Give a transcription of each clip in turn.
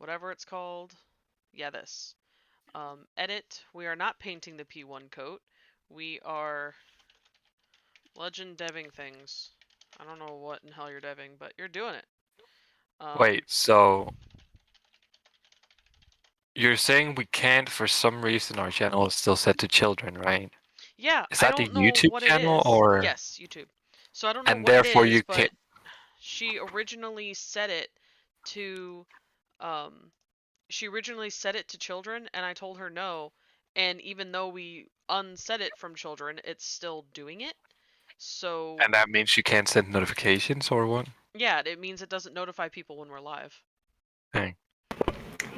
whatever it's called. Yeah, this. Edit. We are not painting the P1 coat. We are legend deving things. I don't know what in hell you're deving, but you're doing it. Wait, so you're saying we can't, for some reason, our channel is still set to children, right? Yeah, Is I that the don't know YouTube what it channel is. or? Yes, YouTube. So I don't know And what it therefore is, you but can't. she originally set it to um she originally set it to children and I told her no, and even though we unset it from children, it's still doing it. So And that means you can't send notifications or what? yeah, it means it doesn't notify people when we're live. Dang.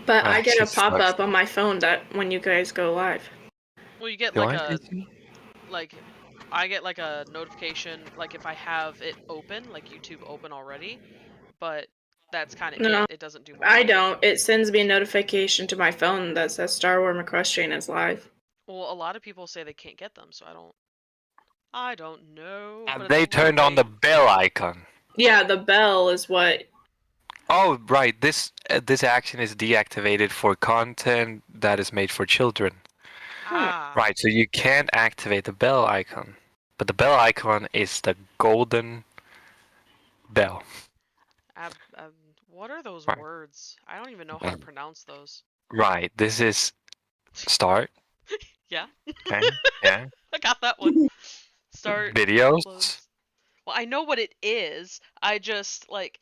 But I Ah, get a shit sucks. pop-up on my phone that when you guys go live. Well, you get Do like I a see you? like I get like a notification like if I have it open, like YouTube open already, but that's kind of No, it. It doesn't do more I than that. don't. It sends me a notification to my phone that says Star Wars Equestrian is live. Well, a lot of people say they can't get them, so I don't know, but And it's they turned on lovely. the bell icon. Yeah, the bell is what. Oh, right. This action is deactivated for content that is made for children. Ah, Right, so you can't activate the bell icon. But the bell icon is the golden bell. what are those Right. words? I don't even know how to pronounce those. Right. This is start. Yeah, Okay. Yeah. I got that one. Start, Videos. close. Well, I know what it is. I just like,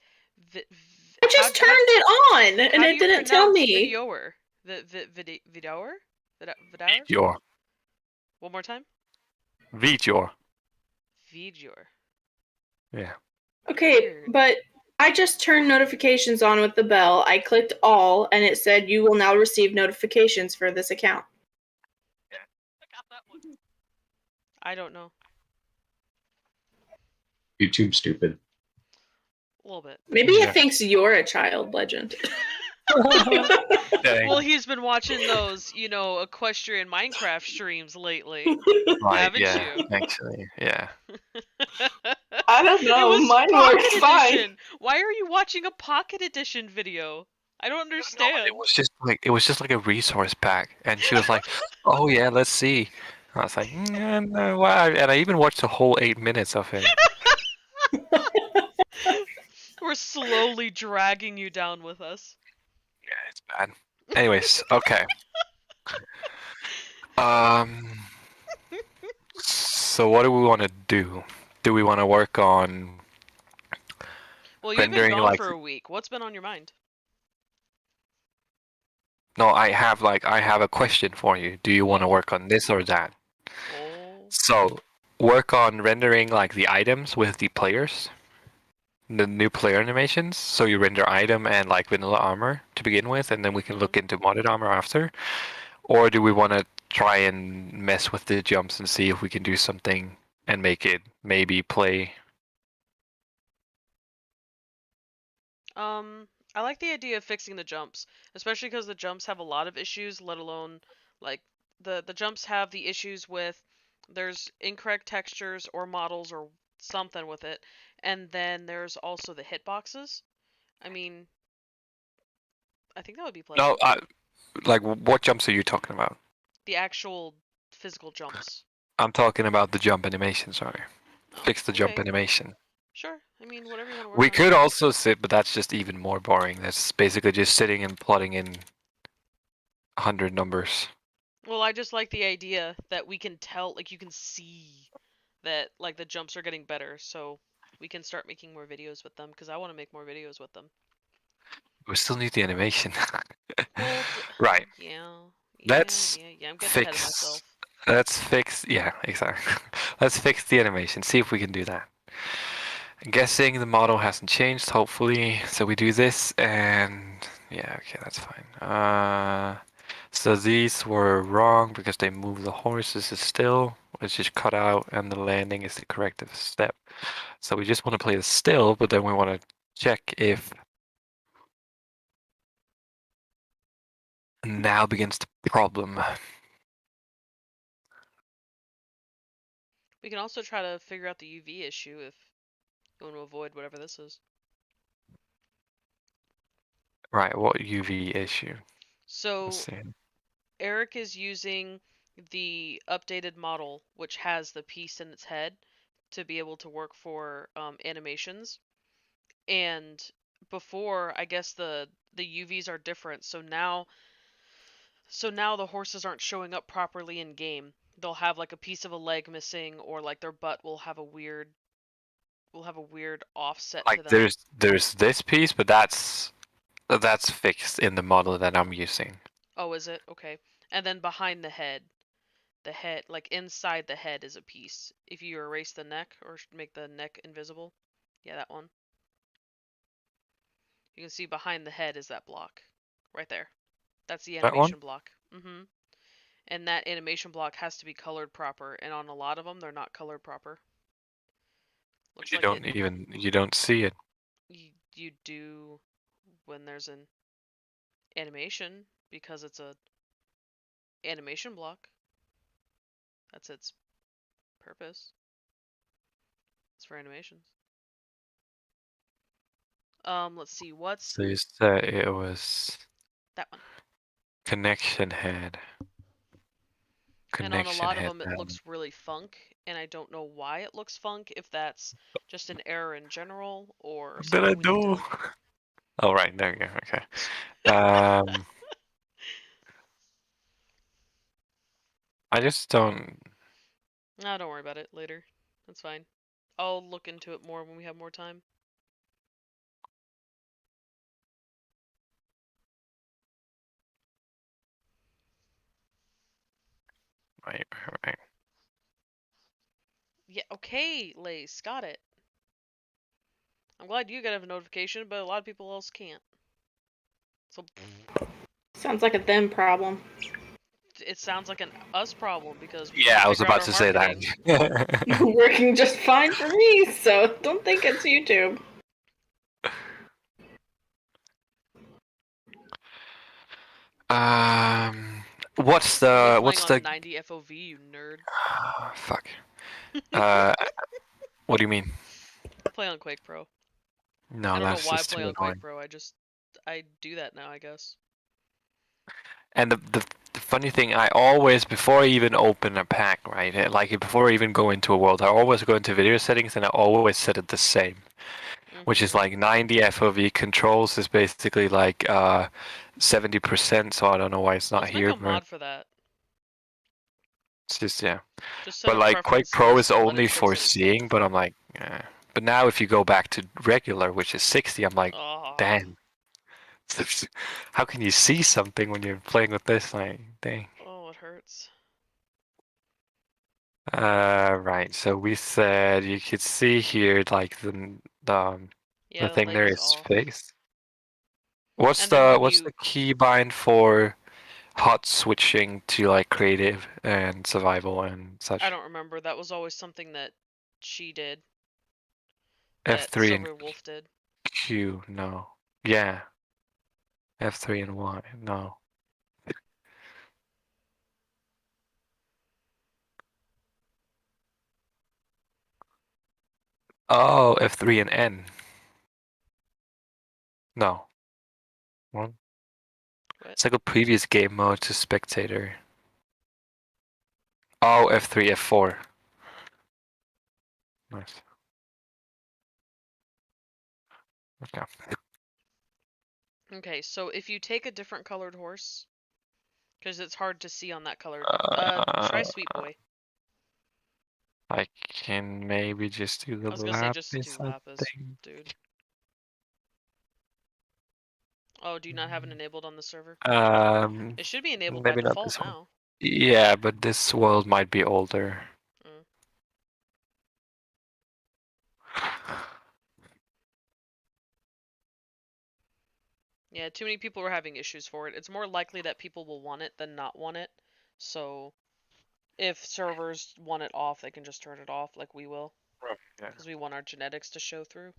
I just turned it on and how do it you didn't tell pronounce me. videoer? Videoer? Videoer? Your. One more time. Video. Videoer. Yeah. Okay, Weird. but I just turned notifications on with the bell. I clicked all and it said you will now receive notifications for this account. Yeah, I got that one. I don't know. YouTube stupid. A little bit. Maybe Yeah. it thinks you're a child legend. Well, he's been watching those, Equestrian Minecraft streams lately. Right, Haven't yeah, you? actually, yeah. I don't It know. was Mine Pocket works fine. Edition. Why are you watching a Pocket Edition video? I don't No, understand. it was just like a resource pack, and she was like, "Oh yeah, let's see." I was like, no, why?" And I even watched the whole 8 minutes of it. We're slowly dragging you down with us. Yeah, it's bad. Anyways, okay. Um, so what do we want to do? Do we want to work on Well, you've been rendering gone like? for a week. What's been on your mind? No, I have a question for you. Do you want to work on this or that? Oh. So, work on rendering like the items with the players, the new player animations. So you render item and like vanilla armor to begin with, and then we can look into modded armor after. Or do we want to try and mess with the jumps and see if we can do something and make it maybe play? I like the idea of fixing the jumps, especially because the jumps have a lot of issues, let alone like the jumps have the issues with there's incorrect textures or models or something with it, and then there's also the hitboxes. I mean, I think that would be No, pleasant. like what jumps are you talking about? The actual physical jumps. I'm talking about the jump animation. Sorry, fix the jump Okay, animation. sure. I mean, whatever you want to work We on. could also sit, but that's just even more boring. That's basically just sitting and plotting in 100 numbers. Well, I just like the idea that we can tell, like you can see that like the jumps are getting better, so we can start making more videos with them because I want to make more videos with them. We still need the animation. Well, Right. yeah, Let's yeah. I'm getting ahead of fix. myself. Let's fix. Yeah, exactly. Let's fix the animation. See if we can do that. I'm guessing the model hasn't changed. Hopefully, so we do this, and yeah, okay, that's fine. So these were wrong because they moved the horse. This is still. It's just cut out, and the landing is the corrective step. So we just want to play the still, but then we want to check if now begins the problem. We can also try to figure out the UV issue if you want to avoid whatever this is. Right, what UV issue? Let's So see. Eric is using the updated model, which has the piece in its head, to be able to work for animations. And before, I guess the UVs are different. So now the horses aren't showing up properly in game. They'll have like a piece of a leg missing, or like their butt will have a weird offset Like to them. there's this piece, but that's fixed in the model that I'm using. Oh, is it? Okay. And then behind the head, like inside the head is a piece. If you erase the neck or make the neck invisible, yeah, that one. You can see behind the head is that block, right there. That's the That one? animation block. And that animation block has to be colored proper, and on a lot of them, they're not colored proper. But Looks like it. you don't see it. You do when there's an animation because it's a animation block. That's its purpose. It's for animations. Let's see. What's So you said it was that one? connection head. And on a Connection lot of head them, it down. looks really funk, and I don't know why it looks funk. If that's just an error in general or What did I something we need do? to. Oh right, there you go. Okay. Um I just don't. No, don't worry about it. Later. That's fine. I'll look into it more when we have more time. Right, right. Yeah, okay, Lace, got it. I'm glad you got a notification, but a lot of people else can't. So Sounds like a them problem. it sounds like an us problem because we Yeah, can't I was figure out about our to say marketing. that. Working just fine for me, so don't think it's YouTube. um, We're what's playing the on 90 FOV, you nerd. fuck? Uh, what do you mean? Play on Quake Pro. I No, don't know that's why I just play too on Quake annoying. Pro. I do that now, I guess. And the funny thing, I always before I even open a pack, right? Like before I even go into a world, I always go into video settings and I always set it the same, which is like 90 FOV controls is basically like 70%. So I don't know why it's not Let's make here, a but mod for that. it's just yeah. Just set But up like Quake Pro preferences is and let only it fix for it. seeing, but I'm like, yeah. But now if you go back to regular, which is 60, I'm like, Ah, damn. How can you see something when you're playing with this? Like, dang. oh, it hurts. Right. So we said you could see here like the Yeah, the thing leg there is is off. face. What's And then the when what's you, the keybind for hot switching to like creative and survival and I such? don't remember. That was always something that she did. That F3 and Silver Wolf did. Q, no. Yeah, F3 and Y, no. Oh, F3 and N. No. Well, What? it's like a previous game mode to spectator. Oh, F3, F4. Nice. Okay. Okay, so if you take a different colored horse, because it's hard to see on that colored, try Uh, Sweet Boy. I can maybe just do the I was gonna say just lapis, do I Lapis, think. dude. Oh, do you not have it enabled on the server? Um, It should be enabled by maybe not default this one. now. Yeah, but this world might be older. Mm. Yeah, too many people are having issues for it. It's more likely that people will want it than not want it. So if servers want it off, they can just turn it off like we will, Yeah. because we want our genetics to show through.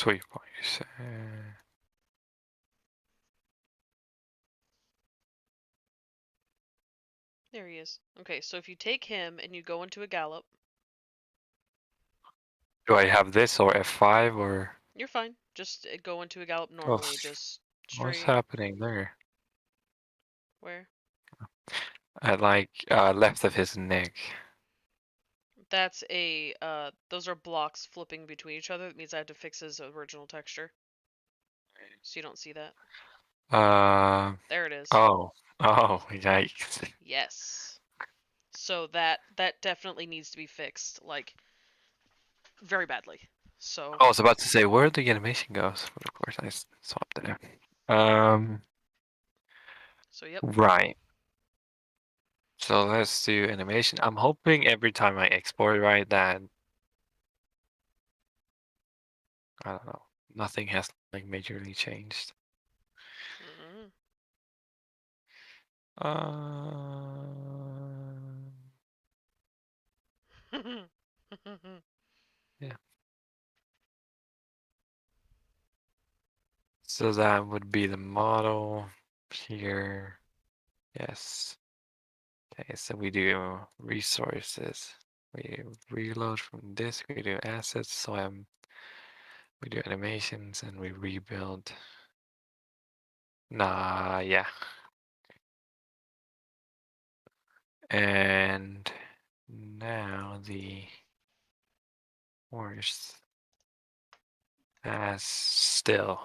3 points. There he is. Okay, so if you take him and you go into a gallop, Do I have this or F5 or you're fine. Just go into a gallop normally, just what's straight. happening there? Where? At like left of his neck. That's a, those are blocks flipping between each other. That means I have to fix his original texture. So you don't see that. Uh There it is. oh. Oh, yikes. Yes. So that definitely needs to be fixed, like, very badly. So, I was about to say where the animation goes, but of course I swapped it. yep. Right. So let's do animation. I'm hoping every time I export, right, that I don't know, nothing has like majorly changed. Mm Um, -hmm. yeah. So that would be the model here. Yes. Okay, so we do resources. We reload from disk, we do assets, so we do animations and we rebuild. Nah, yeah. And now the horse as still.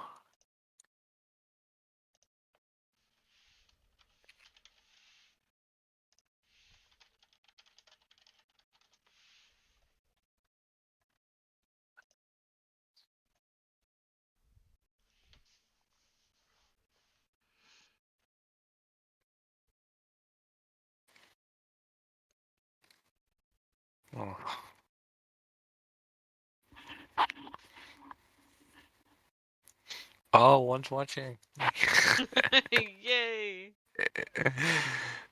Oh. Oh, one's watching. Yay!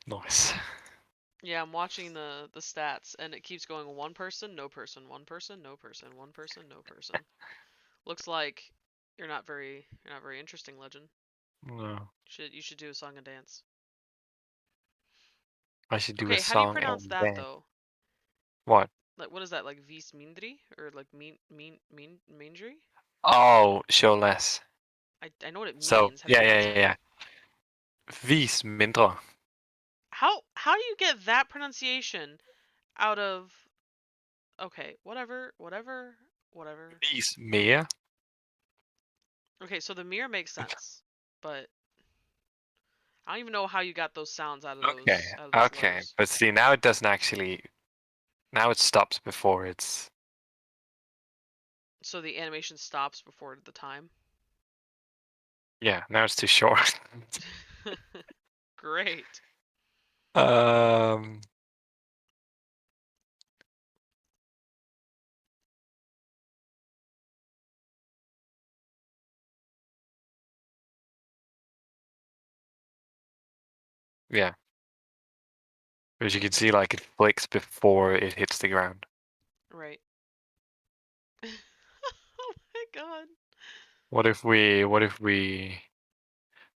Nice. Yeah, I'm watching the stats, and it keeps going one person, no person, one person, no person, one person, no person. Looks like you're not very interesting, Legend. No, You should do a song and dance. I should do a Okay, how do you song pronounce and that dance. though? What? Like, what is that? Like vis mindri or like mindri? Oh, show less. I know what it So means. How do you yeah, yeah, pronounce yeah, it? yeah. Vis mindre. How do you get that pronunciation out of? Okay, whatever. Vis meer. Okay, so the mirror makes sense, but I don't even know how you got those sounds Okay, out of those okay. letters. But see, now it doesn't actually. Now it stops before it's. So the animation stops before the time. Yeah, now it's too short. Great. um. Yeah, as you can see, like it flicks before it hits the ground. Right. Oh my god. What if we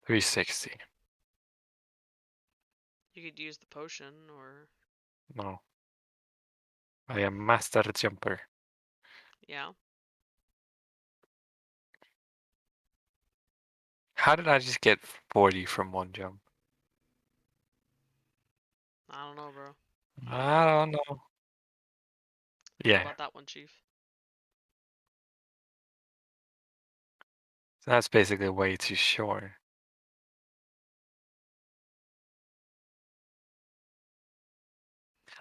360? You could use the potion or No, I am master jumper. yeah. How did I just get 40 from one jump? I don't know, bro. I don't know. Don't know Yeah, about that one, Chief. that's basically way too short.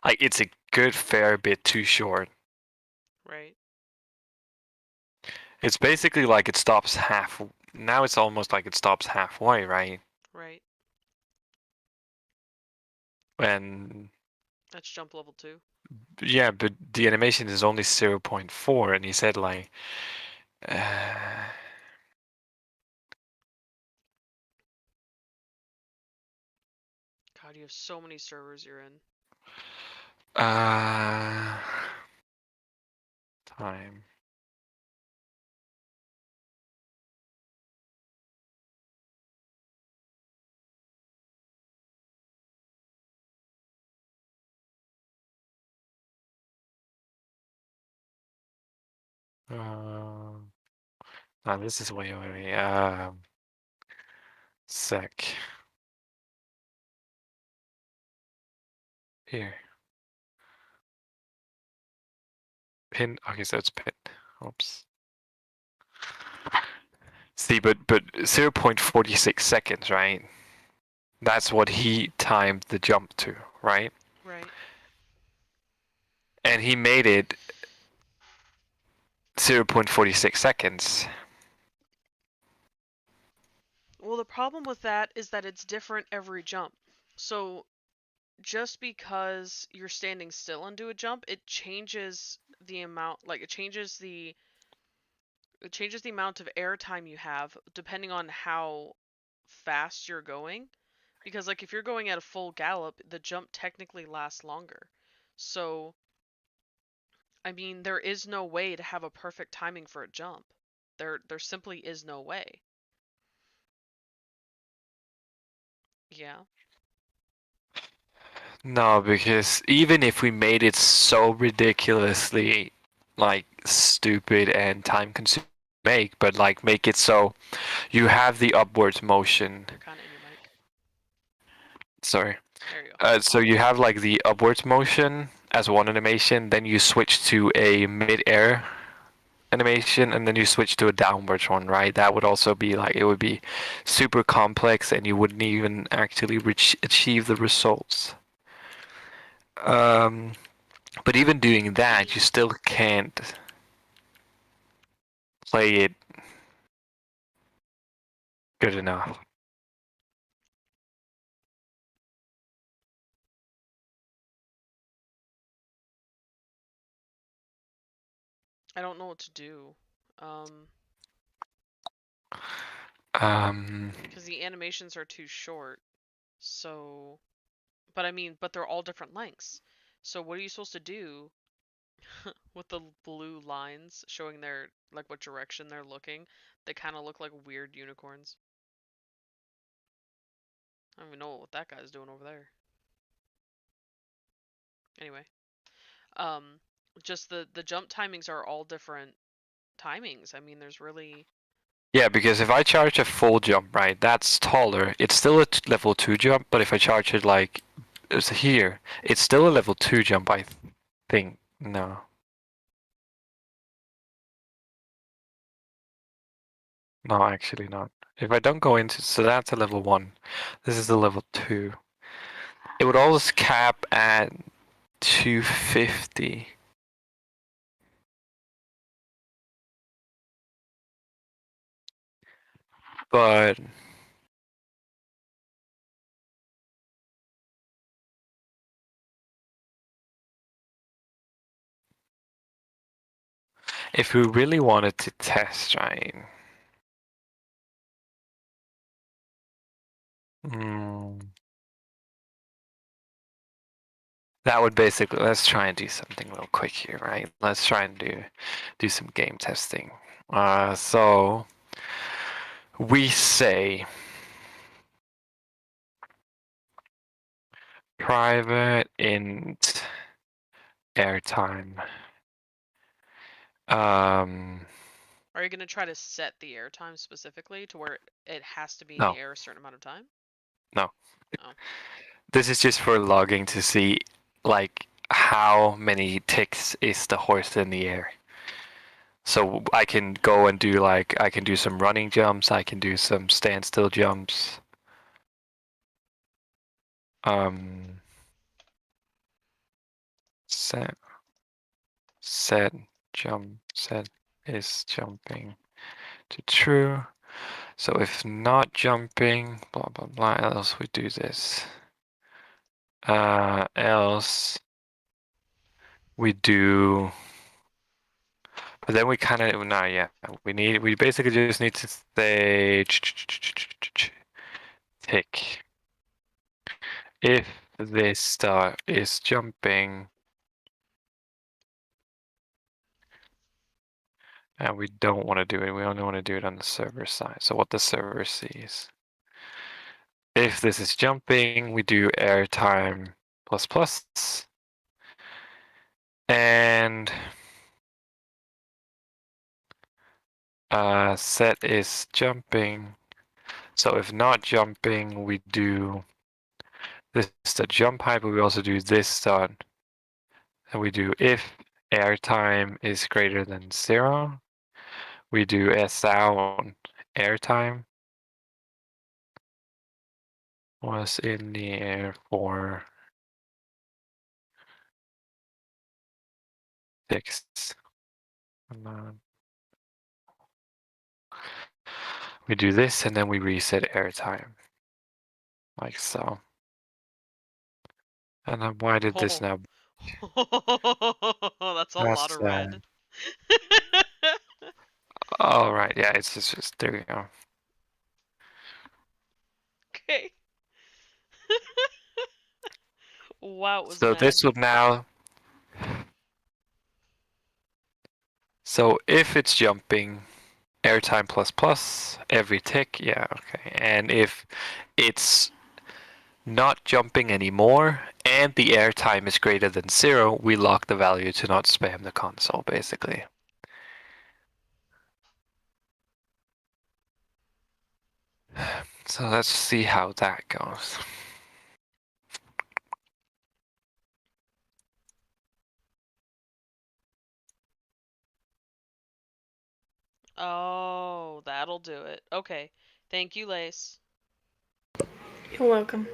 Like it's a good fair bit too short. Right. It's basically like it stops half. Now it's almost like it stops halfway, right? Right. And That's jump level 2. yeah, but the animation is only 0.4, and he said like, God, you have so many servers you're in. uh, time. No, this is way away. Sec. Here. Pin. Okay, so it's pin. Oops. See, but 0.46 seconds, right? That's what he timed the jump to, right? Right. And he made it 0.46 seconds. Well, the problem with that is that it's different every jump. So just because you're standing still and do a jump, it changes the amount, like it changes the amount of air time you have depending on how fast you're going. Because like if you're going at a full gallop, the jump technically lasts longer. So, I mean, there is no way to have a perfect timing for a jump. There simply is no way. Yeah. No, because even if we made it so ridiculously like stupid and time consuming make, but like make it so you have the upwards motion. You're kind of in your mic. Sorry. There you go. So you have like the upwards motion as one animation, then you switch to a mid-air animation, and then you switch to a downwards one, right? That would also be like, it would be super complex and you wouldn't even actually achieve the results. Um, but even doing that, you still can't play it good enough. I don't know what to do. Um, Because the animations are too short. So, but I mean, but they're all different lengths. So what are you supposed to do with the blue lines showing their like what direction they're looking? They kind of look like weird unicorns. I don't even know what that guy's doing over there. Anyway, um, just the jump timings are all different timings. I mean, there's really yeah, because if I charge a full jump, right, that's taller. It's still a level 2 jump, but if I charge it like it's here, it's still a level 2 jump, I think. No. No, actually not. If I don't go into, so that's a level 1. This is a level 2. It would always cap at 250. But if we really wanted to test, right? Mm, that would basically, let's try and do something real quick here, right? Let's try and do some game testing. So we say private int airtime. are you gonna try to set the airtime specifically to where it has to be in the No, air a certain amount of time? no. Oh, This is just for logging to see like how many ticks is the horse in the air. So I can go and do like, I can do some running jumps, I can do some standstill jumps. Um, set set jump set is jumping to true. So if not jumping, blah blah blah, else we do this. Else we do, but then we kind of, no, yeah, we basically just need to say tick. If this star is jumping, and we don't want to do it, we only want to do it on the server side. So what the server sees. If this is jumping, we do airtime plus plus. And set is jumping. So if not jumping, we do this the jump height, but we also do this dot, and we do if airtime is greater than 0, we do s out airtime was in the air for 6. We do this and then we reset airtime like so. And then why did this now? That's a lot That's of red. oh right, yeah, it's just there you go. Okay. Wow, it was So mad. this would now. So if it's jumping, airtime plus plus every tick, yeah, okay. And if it's not jumping anymore and the airtime is greater than 0, we lock the value to not spam the console, basically. So let's see how that goes. Oh, that'll do it. Okay. Thank you, Lace. You're welcome.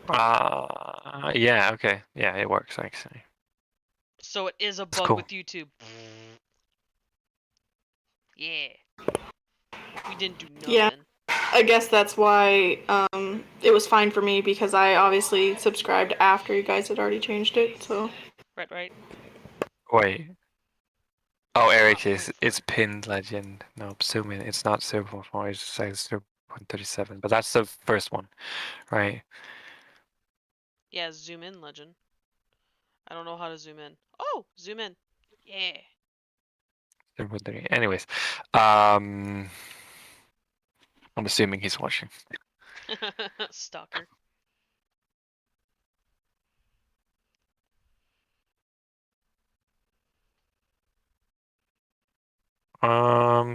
Yeah, okay. Yeah, it works actually. So it is a It's bug cool. with YouTube. Yeah. We didn't do nothing. Yeah. I guess that's why it was fine for me because I obviously subscribed after you guys had already changed it. So Right. Wait. Oh, Eric Not it's 0.4. pinned legend. No, zoom in. It's not 0.4, it's just like 0.37. But that's the first one, right? Yeah, zoom in, legend. I don't know how to zoom in. Oh, zoom in. Yeah. 0.3. Anyways, I'm assuming he's watching. Stalker.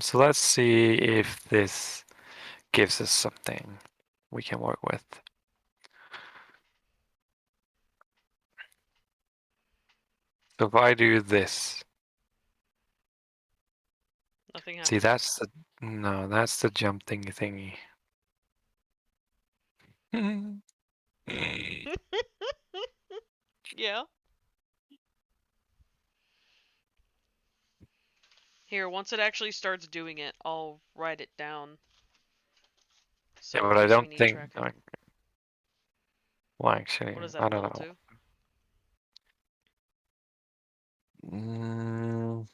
So let's see if this gives us something we can work with. So if I do this, Nothing see happens. that's the no, that's the jump thingy. Yeah. Here, once it actually starts doing it, I'll write it down. So Yeah, in but I case we don't need think. tracking. Well, actually, What does I that don't build know. to? Mm,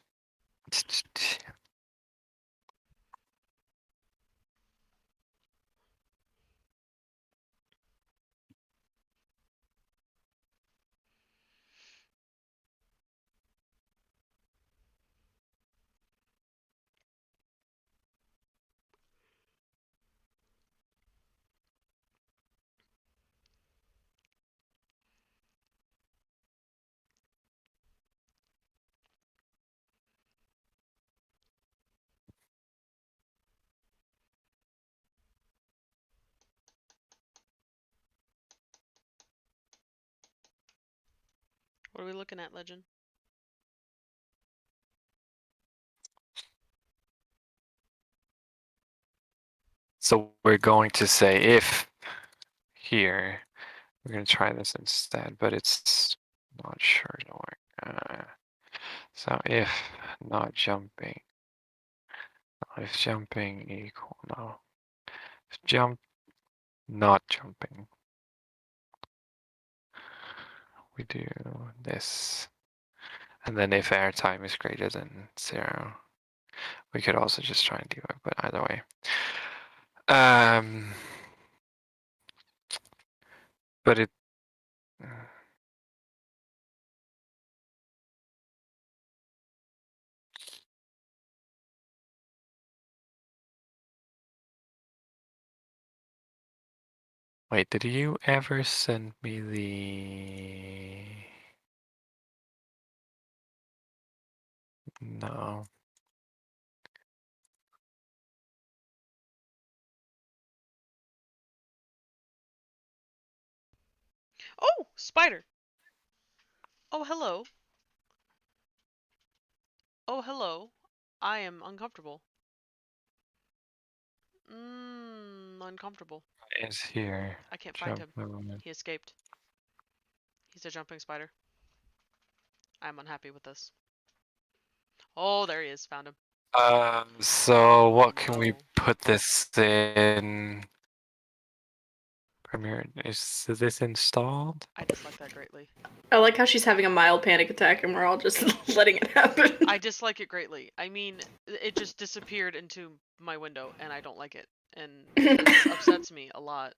What are we looking at, legend? So we're going to say if here, we're going to try this instead, but it's not sure to work. So if not jumping, if jumping equal, no. If jump, not jumping, we do this. And then if airtime is greater than 0, we could also just try and do it, but either way. But it. Wait, did you ever send me the? No. Oh, spider. Oh, hello. Oh, hello. I am uncomfortable. Uncomfortable. Is here. I can't find Jump him. movement. He escaped. He's a jumping spider. I'm unhappy with this. Oh, there he is. Found him. So Oh, what can we no. put this in? Premiere, is this installed? I dislike that greatly. I like how she's having a mild panic attack and we're all just letting it happen. I dislike it greatly. I mean, it just disappeared into my window, and I don't like it. And this upsets me a lot.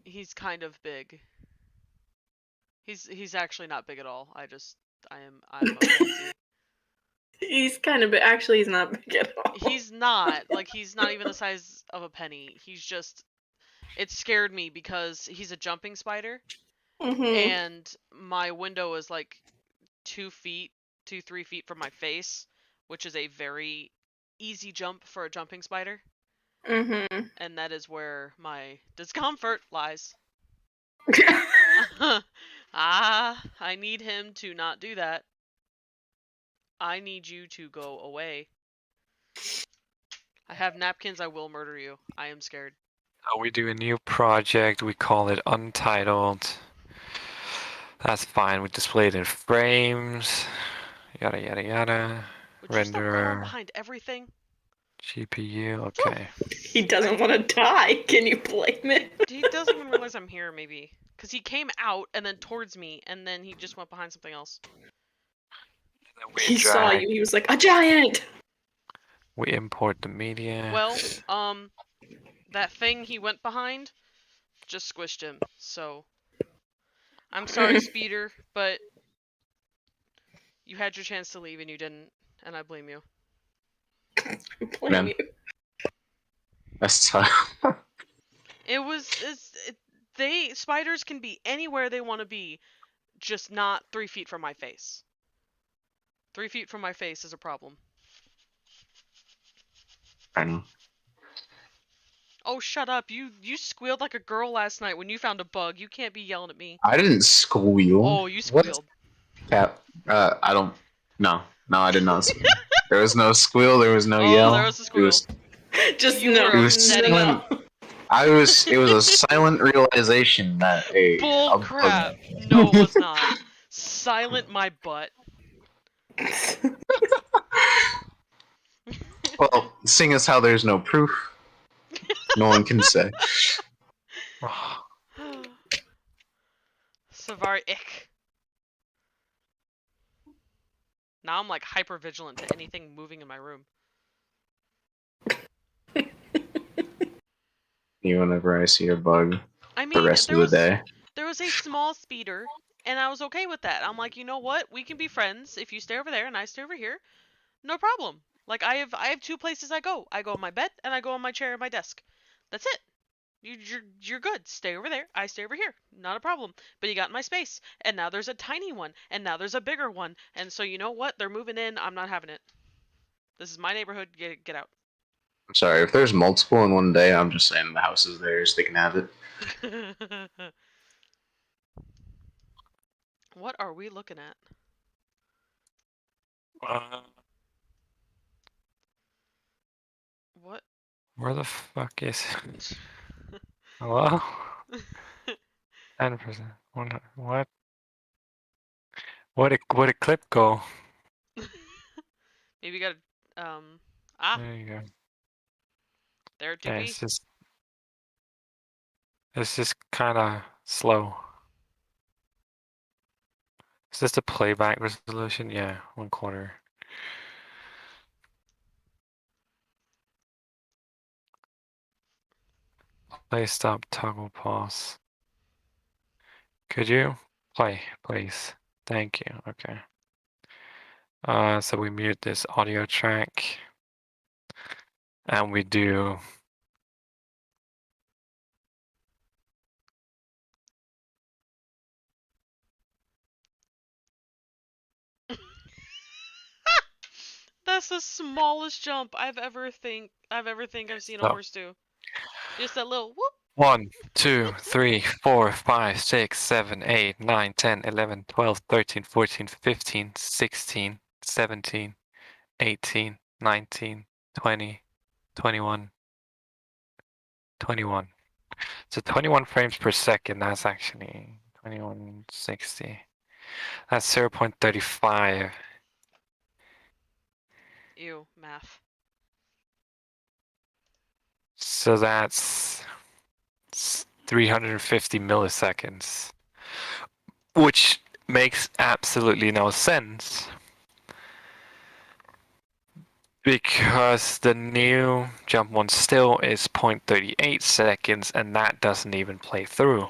He's kind of big. He's actually not big at all. I'm a pansy. He's kind of, actually, he's not big at all. He's not. Like, he's not even the size of a penny. He's just. It scared me because he's a jumping spider, and my window is like 3 feet from my face, which is a very easy jump for a jumping spider. And that is where my discomfort lies. I need him to not do that. I need you to go away. I have napkins, I will murder you. I am scared. Oh, we do a new project. We call it Untitled. That's fine. We display it in frames. Yada yada yada. Would you stop crawling Renderer. behind everything? GPU. Okay. He doesn't want to die. Can you blame it? He doesn't even realize I'm here, maybe. Because he came out and then towards me, and then he just went behind something else. He saw you. He was like, a giant! We import the media. Well, that thing he went behind just squished him, so. I'm sorry, Speeder, but you had your chance to leave and you didn't, and I blame you. Man. That's tough. Spiders can be anywhere they want to be, just not 3 feet from my face. 3 feet from my face is a problem. I know. Oh, shut up. You squealed like a girl last night when you found a bug. You can't be yelling at me. I didn't squeal. Oh, you squealed. What? I don't. No, I did not squeal. There was no squeal. There was no Oh, yell. there was a squeal. Just You no. were It was upsetting silent. It was a silent realization that Bull crap. No, it was not. Silent my butt. Well, seeing as how there's no proof, no one can say. Savari ick. Now I'm like hyper vigilant to anything moving in my room. Whenever I see a bug, I mean, the rest of the day. There was a small speeder, and I was okay with that. I'm like, you know what? We can be friends if you stay over there and I stay over here. No problem. Like I have 2 places I go. I go on my bed and I go on my chair at my desk. That's it. You're good. Stay over there. I stay over here. Not a problem. But you got my space, and now there's a tiny one, and now there's a bigger one, and so you know what? They're moving in. I'm not having it. This is my neighborhood. Get out. I'm sorry, if there's multiple in one day, I'm just saying the house is theirs. They can have it. What are we looking at? What? Where the fuck is it? Hello? 10%. What? Where'd a clip go? Maybe you gotta, There you go. there it do Yeah, be. it's just kind of slow. Is this the playback resolution? Yeah, 1/4. Play, stop, toggle, pause. Could you? Play, please. Thank you. Okay. So we mute this audio track. And we do... That's the smallest jump I've ever think I've seen a horse do. Just that little whoop. 1, 2, 3, 4, 5, 6, 7, 8, 9, 10, 11, 12, 13, 14, 15, 16, 17, 18, 19, 20, 21, 21. So 21 frames per second, that's actually 2160. That's 0.35. Ew, math. So that's 350 milliseconds, which makes absolutely no sense because the new jump one still is 0.38 seconds and that doesn't even play through.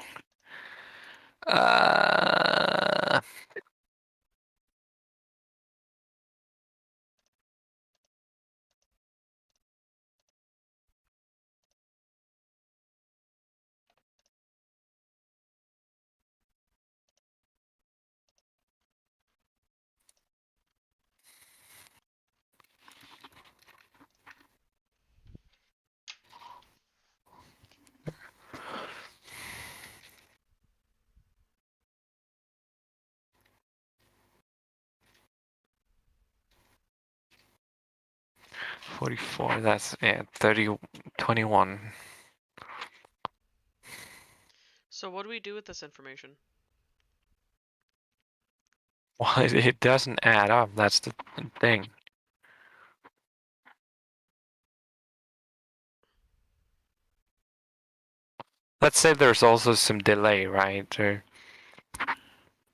44, that's 30, 21. So what do we do with this information? Well, it doesn't add up, that's the thing. Let's say there's also some delay, right?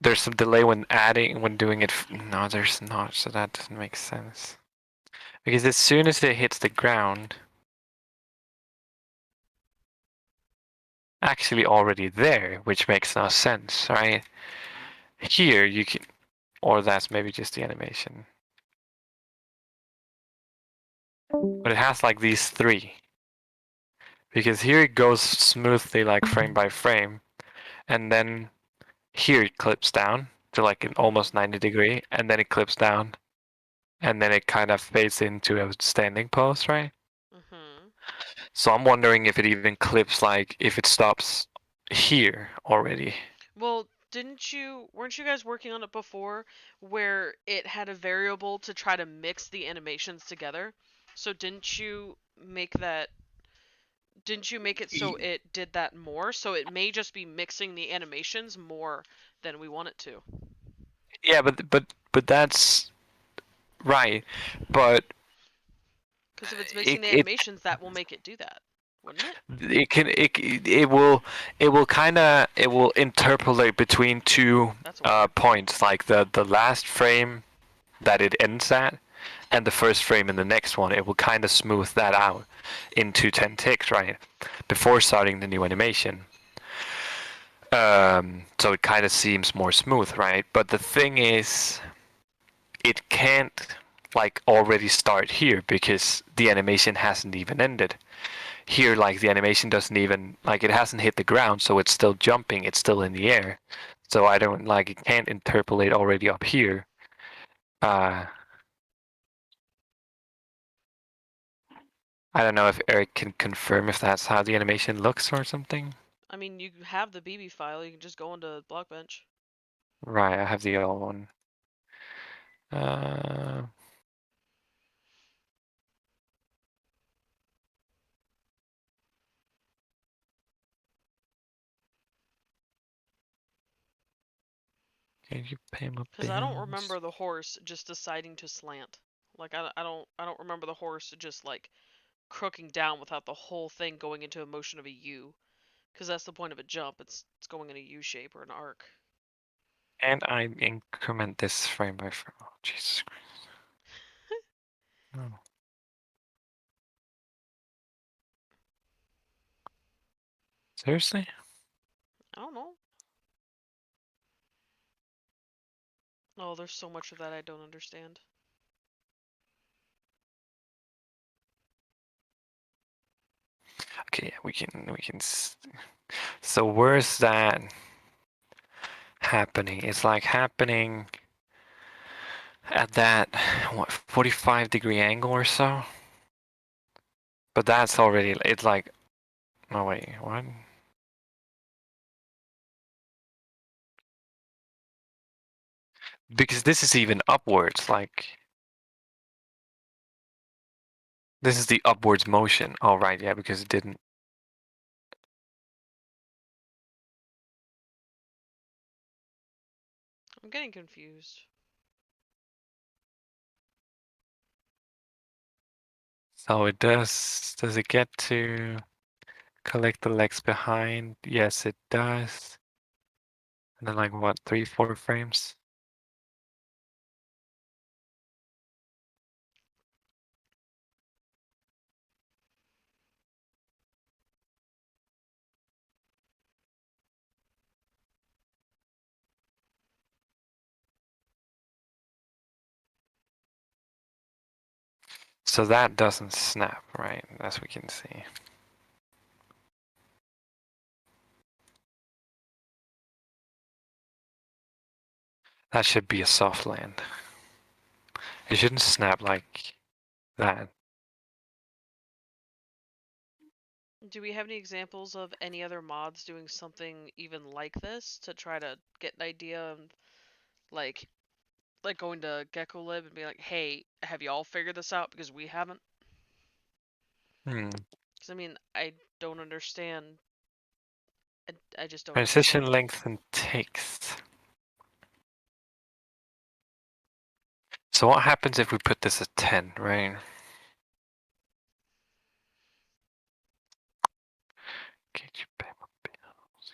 There's some delay when doing it. No, there's not, so that doesn't make sense. Because as soon as it hits the ground, actually already there, which makes no sense, right? Here you can, or that's maybe just the animation. But it has like these three. Because here it goes smoothly, like frame by frame, and then here it clips down to like an almost 90-degree, and then it clips down, and then it kind of fades into a standing pose, right? Mm-hmm. So I'm wondering if it even clips, like if it stops here already. Well, weren't you guys working on it before where it had a variable to try to mix the animations together? So didn't you make it so it did that more? So it may just be mixing the animations more than we want it to. Yeah, but that's right. But Because if it's mixing the it animations, that will make it do that, wouldn't it? it will kind of it will interpolate between two That's weird. points, like the last frame that it ends at and the first frame in the next one. It will kind of smooth that out into 10 ticks, right, before starting the new animation. So it kind of seems more smooth, right? But the thing is, it can't like already start here because the animation hasn't even ended. Here, like the animation doesn't even, like, it hasn't hit the ground, so it's still jumping, it's still in the air. So I don't, like, it can't interpolate already up here. I don't know if Eric can confirm if that's how the animation looks or something. I mean, you have the BB file. You can just go into Blockbench. Right, I have the old one. Uh, can you pay my Because I don't bills? remember the horse just deciding to slant. Like I don't remember the horse just like crooking down without the whole thing going into a motion of a U. Because that's the point of a jump. It's going in a U shape or an arc. And I increment this frame by frame. Oh, Jesus Christ. No. Seriously? I don't know. Oh, there's so much of that I don't understand. Okay, we can. So where's that happening? It's like happening at that, what, 45-degree angle or so? But that's already, it's like, no wait, what? Because this is even upwards, like this is the upwards motion. Oh right, yeah, because it didn't. I'm getting confused. So it does. Does it get to collect the legs behind? Yes, it does. And then like what, 3-4 frames? So that doesn't snap, right? As we can see. That should be a soft land. It shouldn't snap like that. Do we have any examples of any other mods doing something even like this to try to get an idea of like going to GeckoLib and be like, hey, have y'all figured this out? Because we haven't. Hmm. Because I mean, I don't understand. I just don't Transition understand. length and text. So what happens if we put this at 10, right? Get you pay my bills.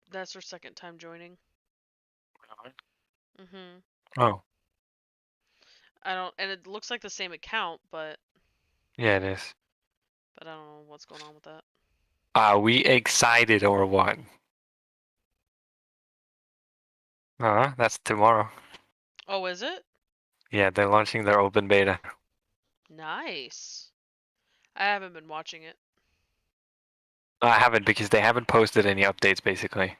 That's their second time joining. Mhm. Oh, I don't, and it looks like the same account, but yeah, it is. I don't know what's going on with that. Are we excited or what? That's tomorrow. Oh, is it? Yeah, they're launching their open beta. Nice. I haven't been watching it. I haven't because they haven't posted any updates basically.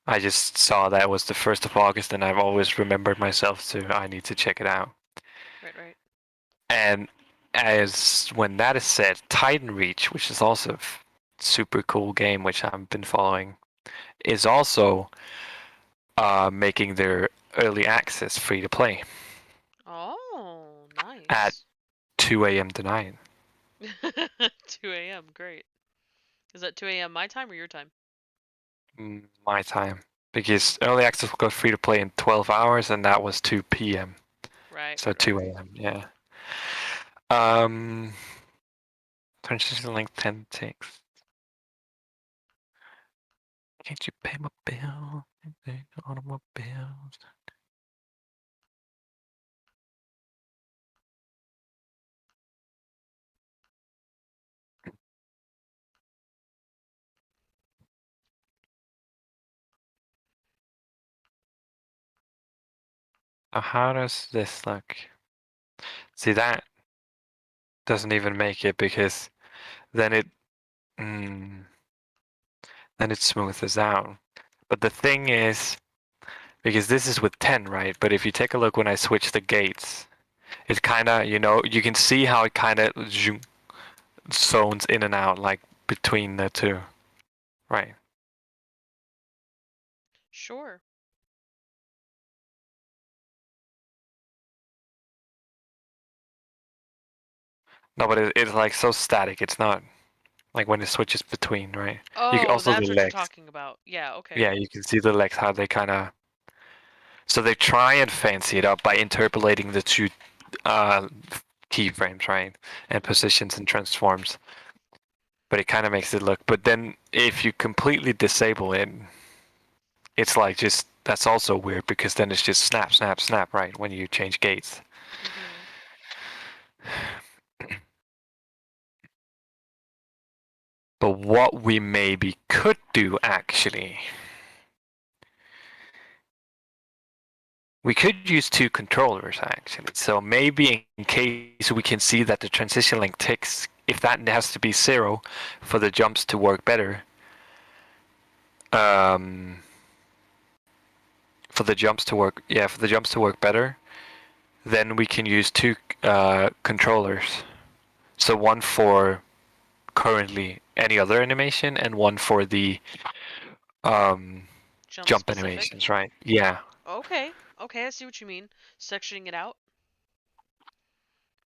I just saw that it was the 1st of August and I've always remembered myself to I need to check it out. Right, right. And as when that is said, Titan Reach, which is also a super cool game which I've been following, is also making their early access free to play Oh, at nice. 2 a.m. tonight. 2 a.m. Great. Is that 2 a.m. my time or your time? My time. Because early access will go free to play in 12 hours and that was 2 p.m. Right, So right, 2 right. a.m. Yeah. Um, transition link 10 ticks. Can't you pay my bill? Automobiles. How does this look? See, that doesn't even make it because then it then it smooths out. But the thing is, because this is with 10, right? But if you take a look when I switch the gates, it kind of, you can see how it kind of zones in and out, like between the two, right? Sure. No, but it's like so static. It's not like when it switches between, right? You can Oh, also the that's what you're legs. talking about. Yeah, okay. Yeah, you can see the legs how they kind of. So they try and fancy it up by interpolating the two uh, keyframes, right, and Mhm. positions and transforms. But it kind of makes it look. But then if you completely disable it, it's like just that's also weird because then it's just snap, snap, snap, right, when you change gates. Mhm. But what we maybe could do actually, we could use two controllers actually. So maybe in case we can see that the transition link ticks, if that has to be 0 for the jumps to work better, um, for the jumps to work, yeah, for the jumps to work better, then we can use two controllers. So one for currently any other animation, and one for the um, Jump jump specific. animations, right? Yeah. Okay. Okay, I see what you mean. Sectioning it out.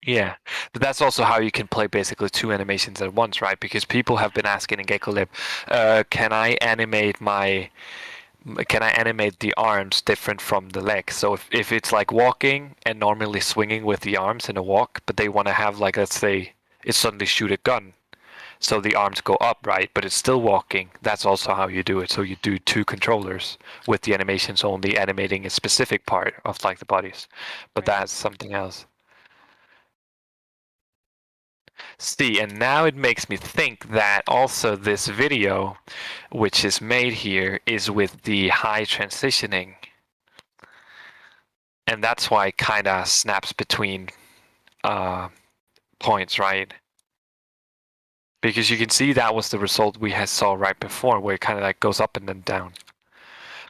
Yeah, but that's also how you can play basically two animations at once, right? Because people have been asking in GeckoLib, can I animate the arms different from the legs? So if it's like walking and normally swinging with the arms in a walk, but they want to have like, let's say it suddenly shoot a gun, so the arms go up, right? But it's still walking. That's also how you do it. So you do two controllers with the animations only animating a specific part of like the bodies, but Right. that's something else. See, and now it makes me think that also this video, which is made here, is with the high transitioning. And that's why it kind of snaps between points, right? Because you can see that was the result we had saw right before, where it kind of like goes up and then down.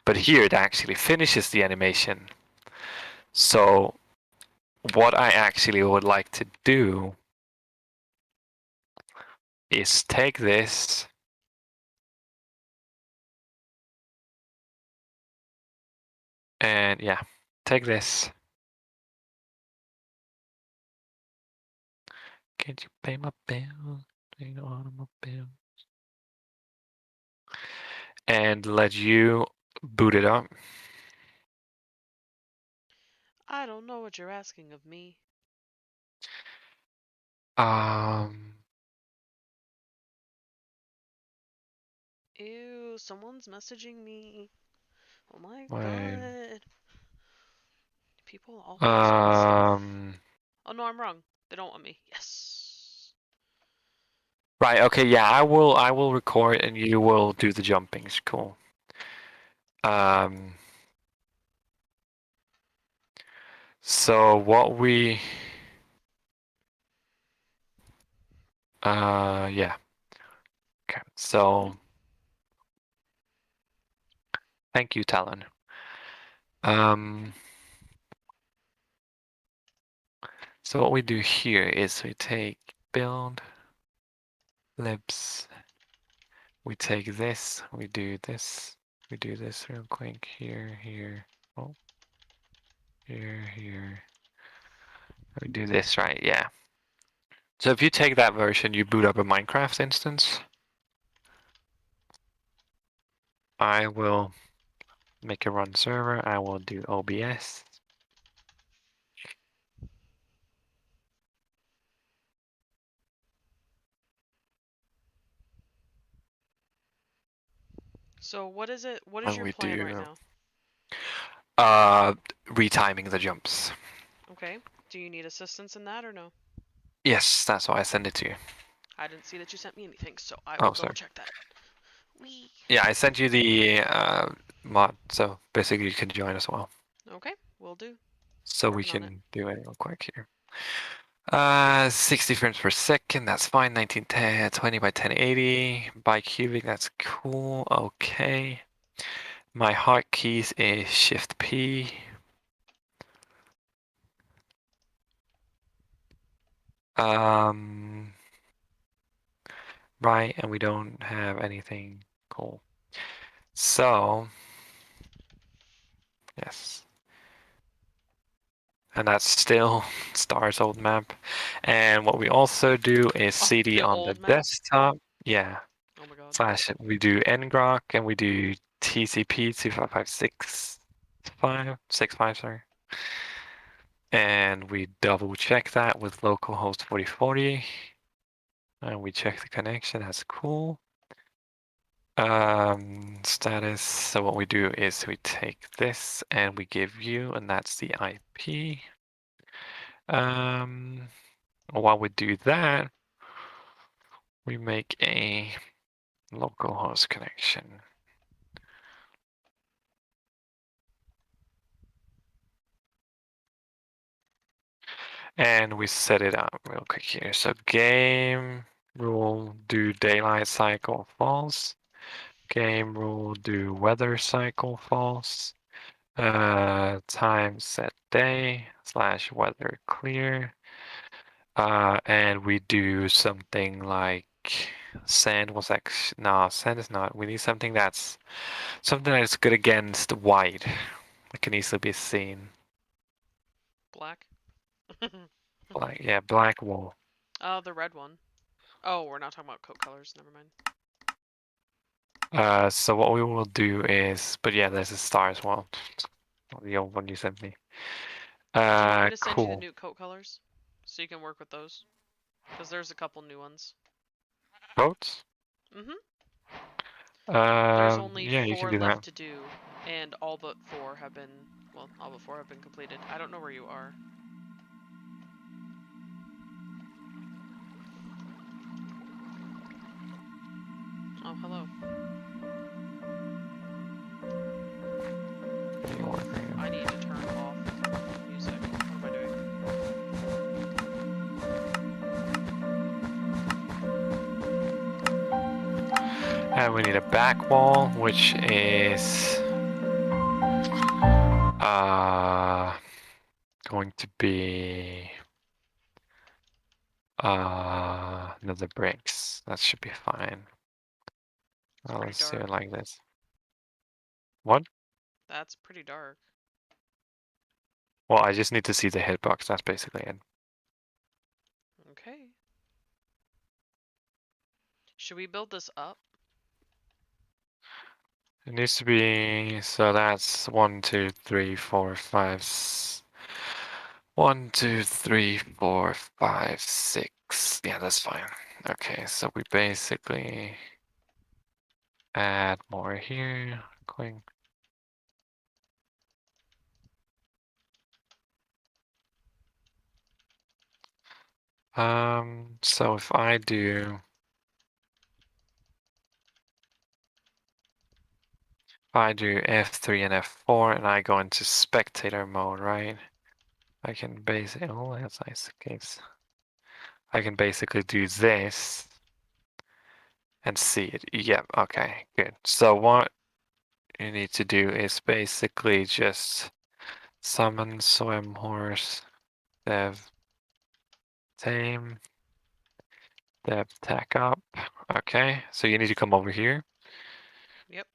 But here it actually finishes the animation. So what I actually would like to do is take this and yeah, take this. Can't you pay my bill? Pay the automobile. And let you boot it up. I don't know what you're asking of me. Um, Ew, someone's messaging me. Oh my fine. god. People always want stuff. Oh no, I'm wrong. They don't want me. Yes. Right, okay, yeah, I will record and you will do the jumpings. Cool. So what we yeah. Okay. So thank you, Talon. So what we do here is we take build libs. We take this, we do this real quick here, here. Oh, here. We do this, right? Yeah. So if you take that version, you boot up a Minecraft instance. I will make a run server. I will do OBS. So what is it? What is And your we plan right do now? retiming the jumps. Okay. Do you need assistance in that or no? Yes, that's why I send it to you. I didn't see that you sent me anything, so I Oh, will go sorry. check that. Wee. Yeah, I sent you the mod, so basically you can join as well. Okay, will do. So we Working on it. can do it real quick here. 60 frames per second, that's fine. 1910, 20 by 1080 by cubic, that's cool. Okay. My hotkeys is Shift P. Right, and we don't have anything cool. So, yes. And that's still Star's old map. And what we also do is Oh, CD the on the old map? desktop. Yeah. Oh my god. Slash, we do ngrok and we do TCP 2556.5, sorry. And we double check that with localhost 4040. And we check the connection, that's cool. Status, so what we do is we take this and we give you, and that's the IP. While we do that, we make a localhost connection. And we set it up real quick here. So game rule do daylight cycle false. Game rule do weather cycle false. Time set day /weather clear. And we do something like think sand was actually no, sand is not. We need something that's good against white. It can easily be seen. Black. Black, yeah, black wool. Oh, the red one. Oh, we're not talking about coat colors. Never mind. So what we will do is, but yeah, there's a star as well. The old one you sent me. Do you want me to send you the Cool. new coat colors? So you can work with those? Because there's a couple new ones. Boats? Mm-hmm. There's only Yeah, you can 4 do left that. to do, and all but 4 have been, well, all but 4 have been completed. I don't know where you are. Oh, hello. I need to turn off music. What am I doing? And we need a back wall, which is going to be another bricks. That should be fine. Pretty Let's do it dark. like this. What? That's pretty dark. Well, I just need to see the hitbox. That's basically it. Okay. Should we build this up? It needs to be, so that's 1, 2, 3, 4, 5, 1, 2, 3, 4, 5, 6. Yeah, that's fine. Okay, so we basically add more here. Quick. So if I do F3 and F4 and I go into spectator mode, right? I can basically, oh, that's nice case. I can basically do this and see it. Yep, okay, good. So what you need to do is basically just summon swim horse, dev tame, dev tack up. Okay, so you need to come over here. Yep.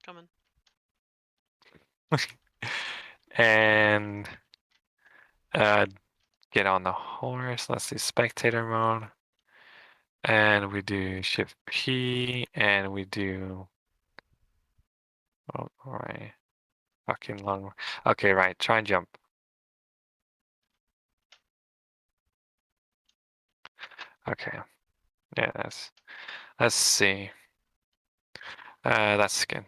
Coming. And get on the horse. Let's do spectator mode. And we do shift P and we do, oh, all right. Fucking long. Okay, right. Try and jump. Okay. Yeah, let's see. That's good.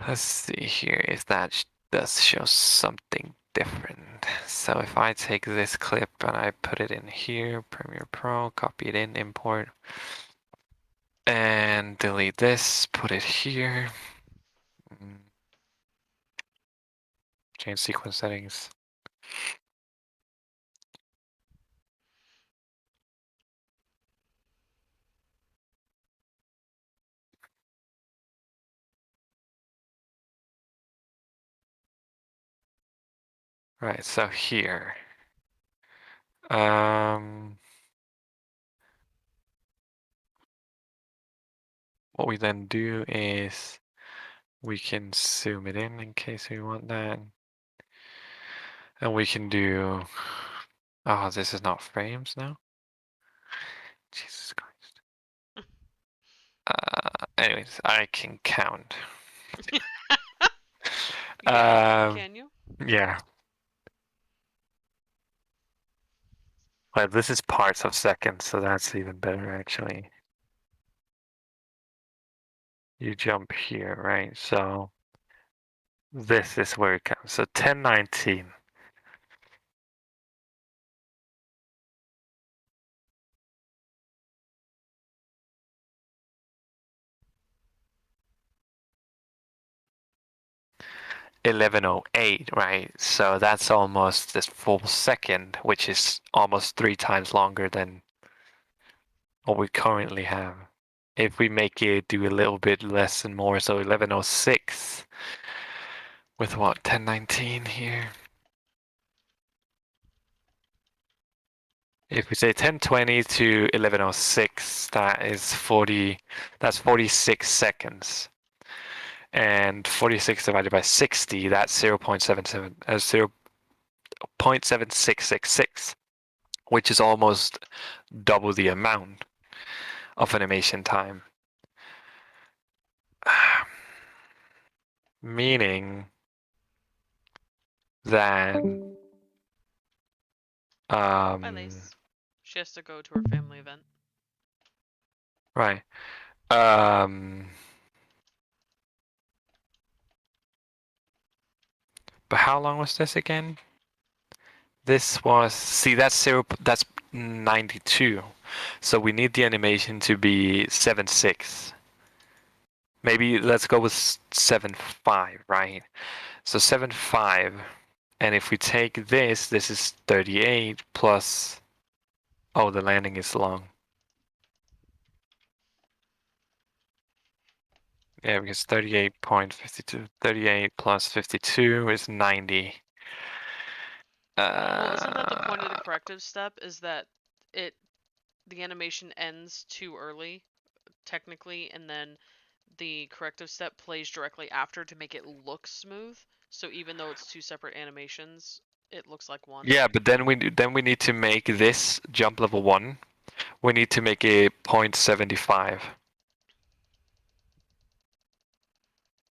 Let's see here if that does show something different. So if I take this clip and I put it in here, Premiere Pro, copy it in, import, and delete this, put it here. Change sequence settings. Right, so here. What we then do is we can zoom it in case we want that. And we can do, oh, this is not frames now. Jesus Christ. Anyways, I can count. Yeah, can you? Yeah. Well, this is parts of seconds, so that's even better actually. You jump here, right? So this is where it comes. So 1019. $11.08, right? So that's almost this full second, which is almost 3 times longer than what we currently have. If we make it do a little bit less and more, so 11.06 with what, 1019 here? If we say 1020 to 1106, that is 40. That's 46 seconds. And 46 divided by 60, that's 0.77, 0.7666, which is almost double the amount of animation time. Meaning that Bye, Lace. She has to go to her family event. right. But how long was this again? This was, see, that's 92. So we need the animation to be 7.6. Maybe let's go with 7.5, right? So 7.5, and if we take this is 38 plus, oh, the landing is long. Yeah, because 38.52, 38 plus 52 is 90. Well, isn't that the point of the corrective step? Is that the animation ends too early, technically, and then the corrective step plays directly after to make it look smooth. So even though it's two separate animations, it looks like one. Yeah, but then we need to make this jump level 1. We need to make it 0.75.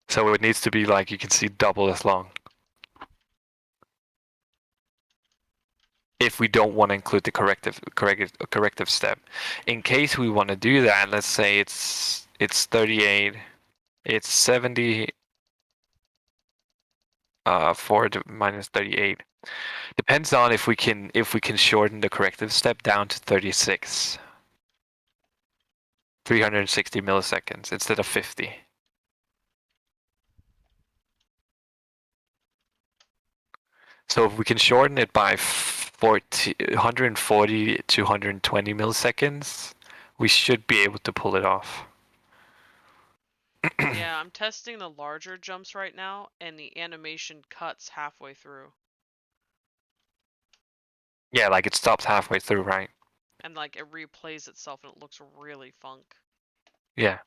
So it needs to be like, you can see, double as long. If we don't want to include the corrective step. In case we want to do that, let's say it's 38, it's 70 4 to minus 38. Depends on if we can shorten the corrective step down to 36. 360 milliseconds instead of 50. So if we can shorten it by 140 to 120 milliseconds, we should be able to pull it off. Yeah, I'm testing the larger jumps right now, and the animation cuts halfway through. Yeah, like it stops halfway through, right? And like it replays itself, and it looks really funk. Yeah.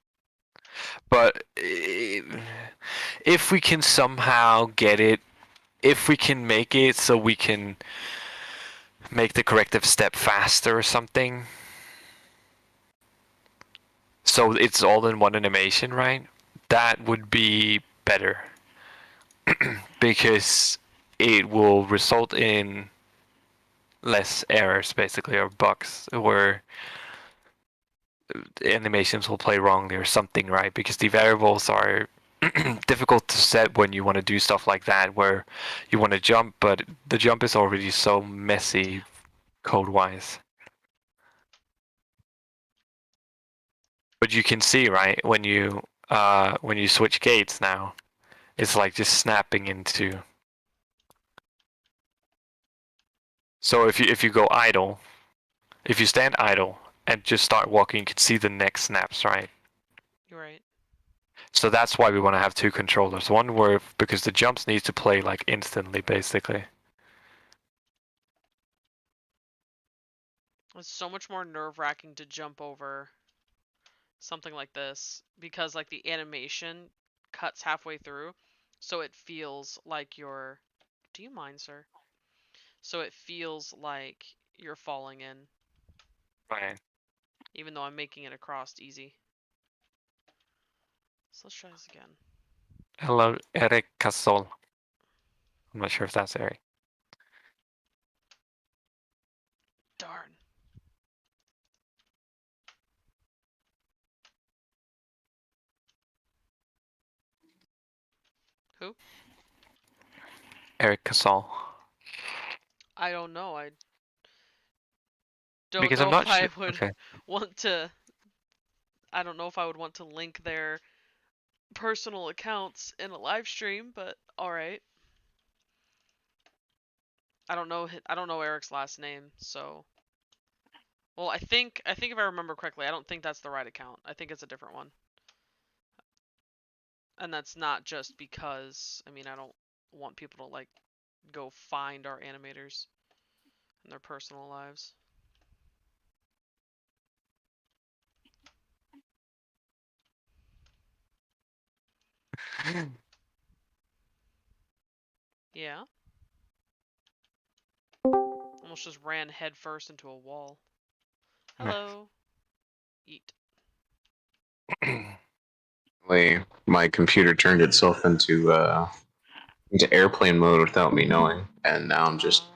But if we can somehow get it, if we can make it so we can make the corrective step faster or something, so it's all in one animation, right? That would be better. Because it will result in less errors, basically, or bugs, where animations will play wrongly or something, right? Because the variables are difficult to set when you want to do stuff like that, where you want to jump, but the jump is already so messy code-wise. But you can see, right, when you switch gates now, it's like just snapping into. So if you go idle, if you stand idle and just start walking, you can see the neck snaps, right? You're right. So that's why we want to have two controllers. One where, because the jumps need to play like instantly, basically. It's so much more nerve-wracking to jump over something like this because like the animation cuts halfway through, so it feels like you're. Do you mind, sir? So it feels like you're falling in, Right. even though I'm making it across easy. So let's try this again. Hello, Eric Casol. I'm not sure if that's Eric. Darn. Who? Eric Casol. I don't know. I don't Because know I'm if not I sure. would Okay. want to. I don't know if I would want to link their personal accounts in a live stream, but all right. I don't know. I don't know Eric's last name, so. Well, I think if I remember correctly, I don't think that's the right account. I think it's a different one. And that's not just because, I mean, I don't want people to like go find our animators in their personal lives. Yeah. Almost just ran head first into a wall. Hello. Eat. My computer turned itself into airplane mode without me knowing, and now I'm just Oh.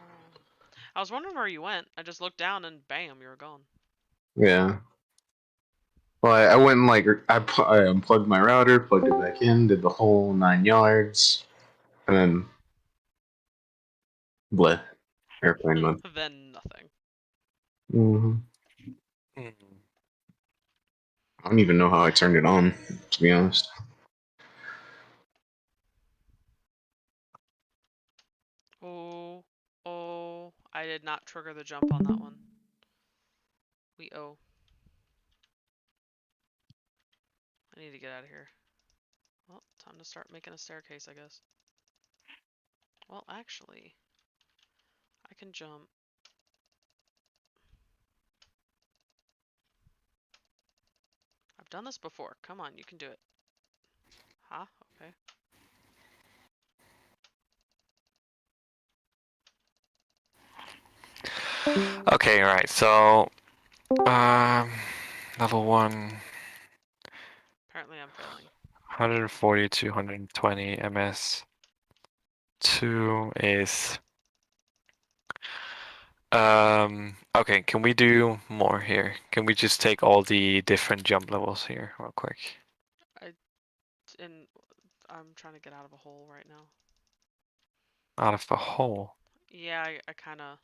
I was wondering where you went. I just looked down and bam, you were gone. yeah. Well, I went and like I unplugged my router, plugged it back in, did the whole 9 yards, and then bleh, airplane mode. Then nothing. Hmm. I don't even know how I turned it on, to be honest. Oh, oh, I did not trigger the jump on that one. We owe. I need to get out of here. Well, time to start making a staircase, I guess. Well, actually, I can jump. I've done this before. Come on, you can do it. Huh? Okay. Okay, right. So, level 1, Apparently I'm failing. 140 to 120 ms. 2 is okay, can we do more here? Can we just take all the different jump levels here real quick? And I'm trying to get out of a hole right now. Out of a hole. Yeah, I kind of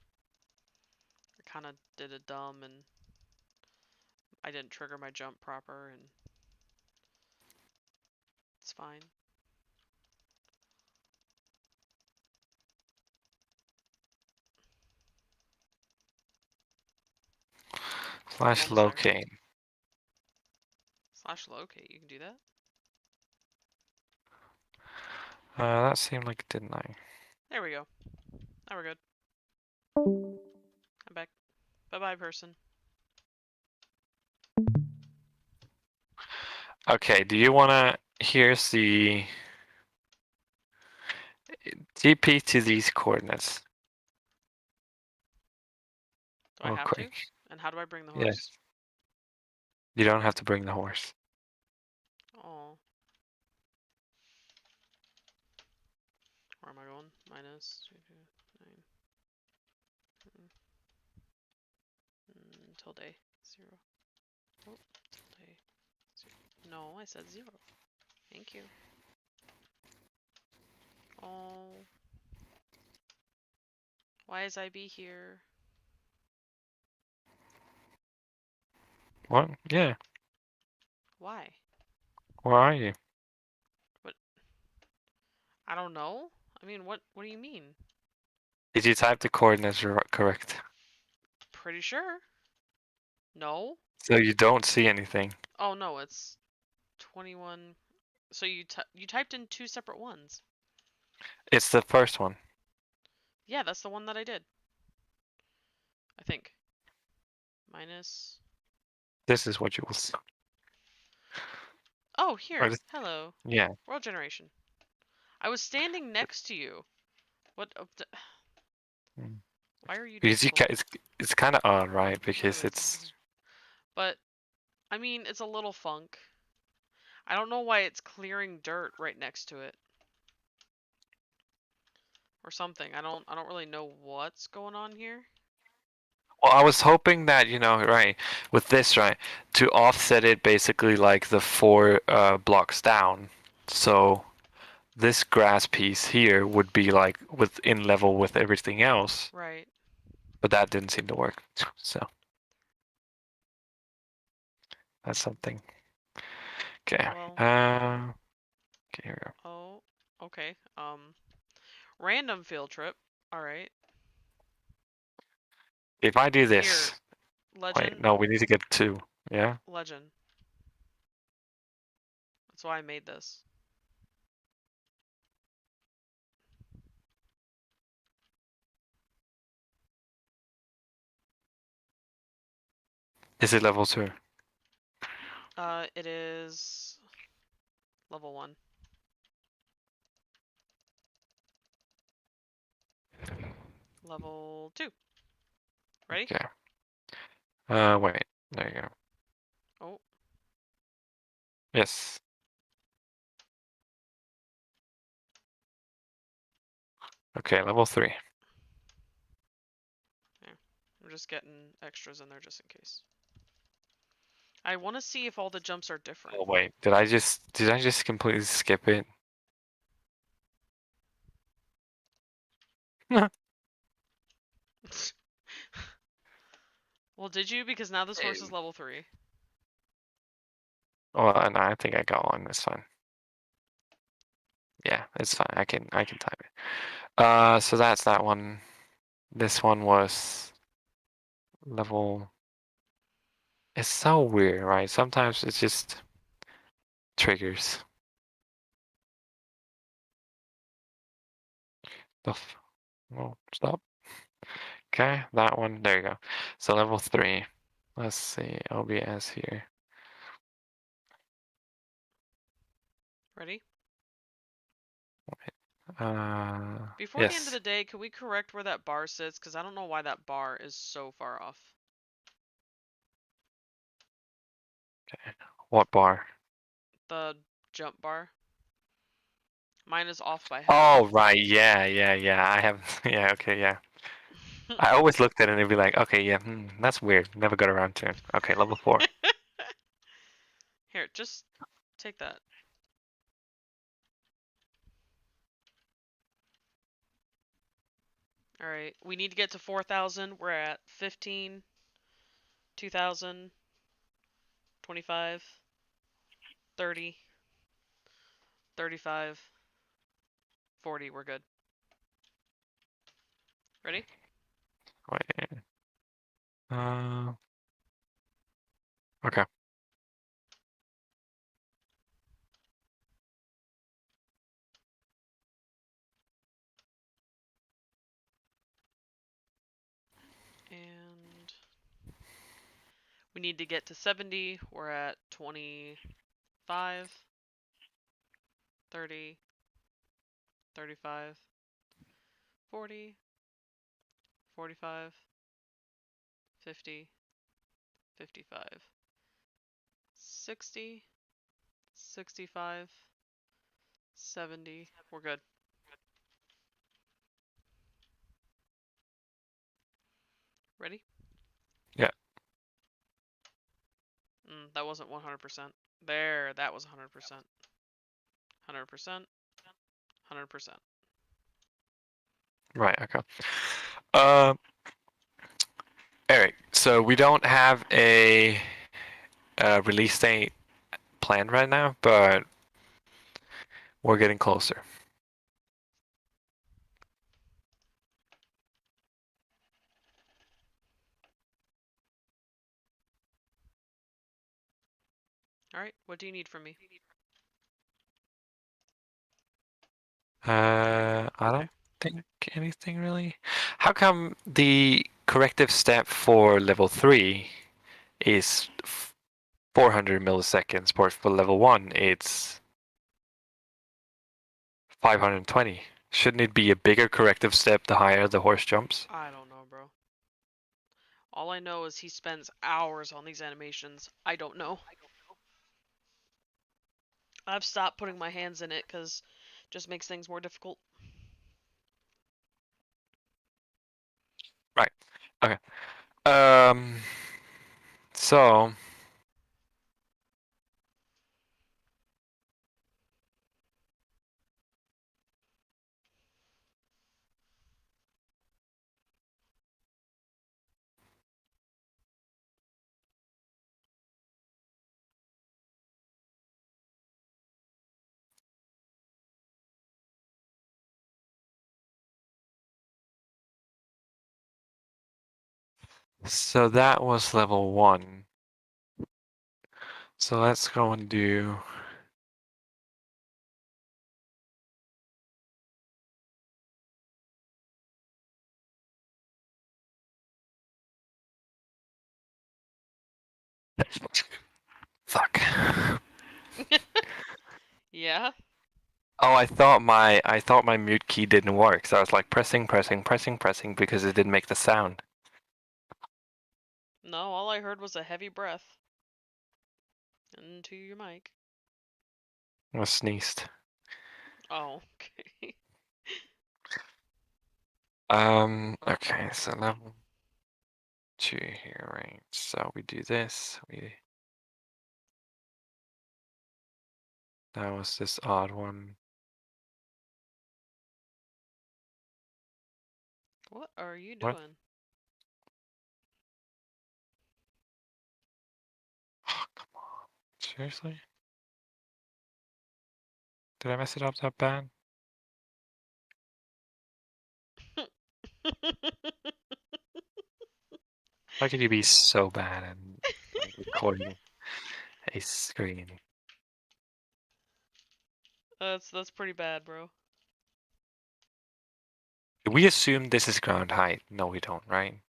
did a dumb and I didn't trigger my jump proper and it's fine. Slash 1 second. locate. Slash locate, you can do that? That seemed like it didn't I? There we go. Now we're good. I'm back. Bye-bye, person. Okay, do you wanna, here's the TP to these coordinates Do I real have to? quick. And how do I bring the horse? Yes. You don't have to bring the horse. Oh. Where am I going? Minus 9. Tilde 0. Oh, tilde 0. No, I said 0. Thank you. Oh. Why is IB here? What? Yeah. Why? Where are you? I don't know. I mean, what do you mean? Did you type the coordinates correct? Pretty sure. No? So you don't see anything. Oh no, it's 21. So you typed in 2 separate ones. It's the first one. Yeah, that's the one that I did. I think. Minus. This is what you will see. Oh, here. Or Hello. yeah. World generation. I was standing next to you. What? Why are you Because you difficult? it's kind of odd, right? No, Because it's it's But I mean, it's a little funk. I don't know why it's clearing dirt right next to it. Or something. I don't really know what's going on here. well, I was hoping that, right, with this, right, to offset it basically like the 4 blocks down. So this grass piece here would be like within level with everything else, Right. but that didn't seem to work. So that's something. Okay. Well. Okay, here we go. Oh. Okay. Random field trip. All right. If I do Here. this, wait, Legend. no, we need to get 2. Yeah. Legend. That's why I made this. Is it level 2? It is level 1. Level 2. Ready? Okay. Wait. There you go. Oh, Yes. Okay, level 3. I'm just getting extras in there just in case. I want to see if all the jumps are different. Oh wait, did I just completely skip it? Well, did you? Because now this horse is level 3. Well, and I think I got one. It's fine. Yeah, it's fine. I can type it. So that's that one. This one was level. It's so weird, right? Sometimes it's just triggers. Oh, stop. Okay, that one. There you go. So level 3. Let's see. OBS here. Ready? Before the end of Yes. the day, can we correct where that bar sits? Because I don't know why that bar is so far off. Okay. What bar? The jump bar. Mine is off by half. Oh, right. Yeah. I have. Yeah. Okay. Yeah. I always looked at it and be like, okay, yeah, that's weird. Never got around to it. Okay, level 4. Here, just take that. Alright, we need to get to 4,000. We're at 15, 2,000, 25, 30, 35, 40. We're good. Ready? Wait. Okay. And we need to get to 70. We're at 25, 30, 35, 40, 45, 50, 55, 60, 65, 70. We're good. Ready? Yeah. That wasn't 100%. There, that was 100%. 100%. 100%. Right. Okay. Eric. So we don't have a release date planned right now, but we're getting closer. Alright, what do you need from me? I don't think anything really. How come the corrective step for level 3 is 400 milliseconds, but for level 1 it's 520? Shouldn't it be a bigger corrective step the higher the horse jumps? I don't know, bro. All I know is he spends hours on these animations. I don't know. I've stopped putting my hands in it because it just makes things more difficult. Right. Okay. So that was level 1. So let's go and do fuck. Yeah? Oh, I thought my mute key didn't work, so I was like pressing because it didn't make the sound. No, all I heard was a heavy breath into your mic. I sneezed. Oh, okay. Okay, so level 2 here, right? So we do this. That was this odd one. What are you What? doing? Oh, come on. Seriously? Did I mess it up that bad? How could you be so bad at like recording a screen? That's pretty bad, bro. We assume this is ground height. No, we don't, right?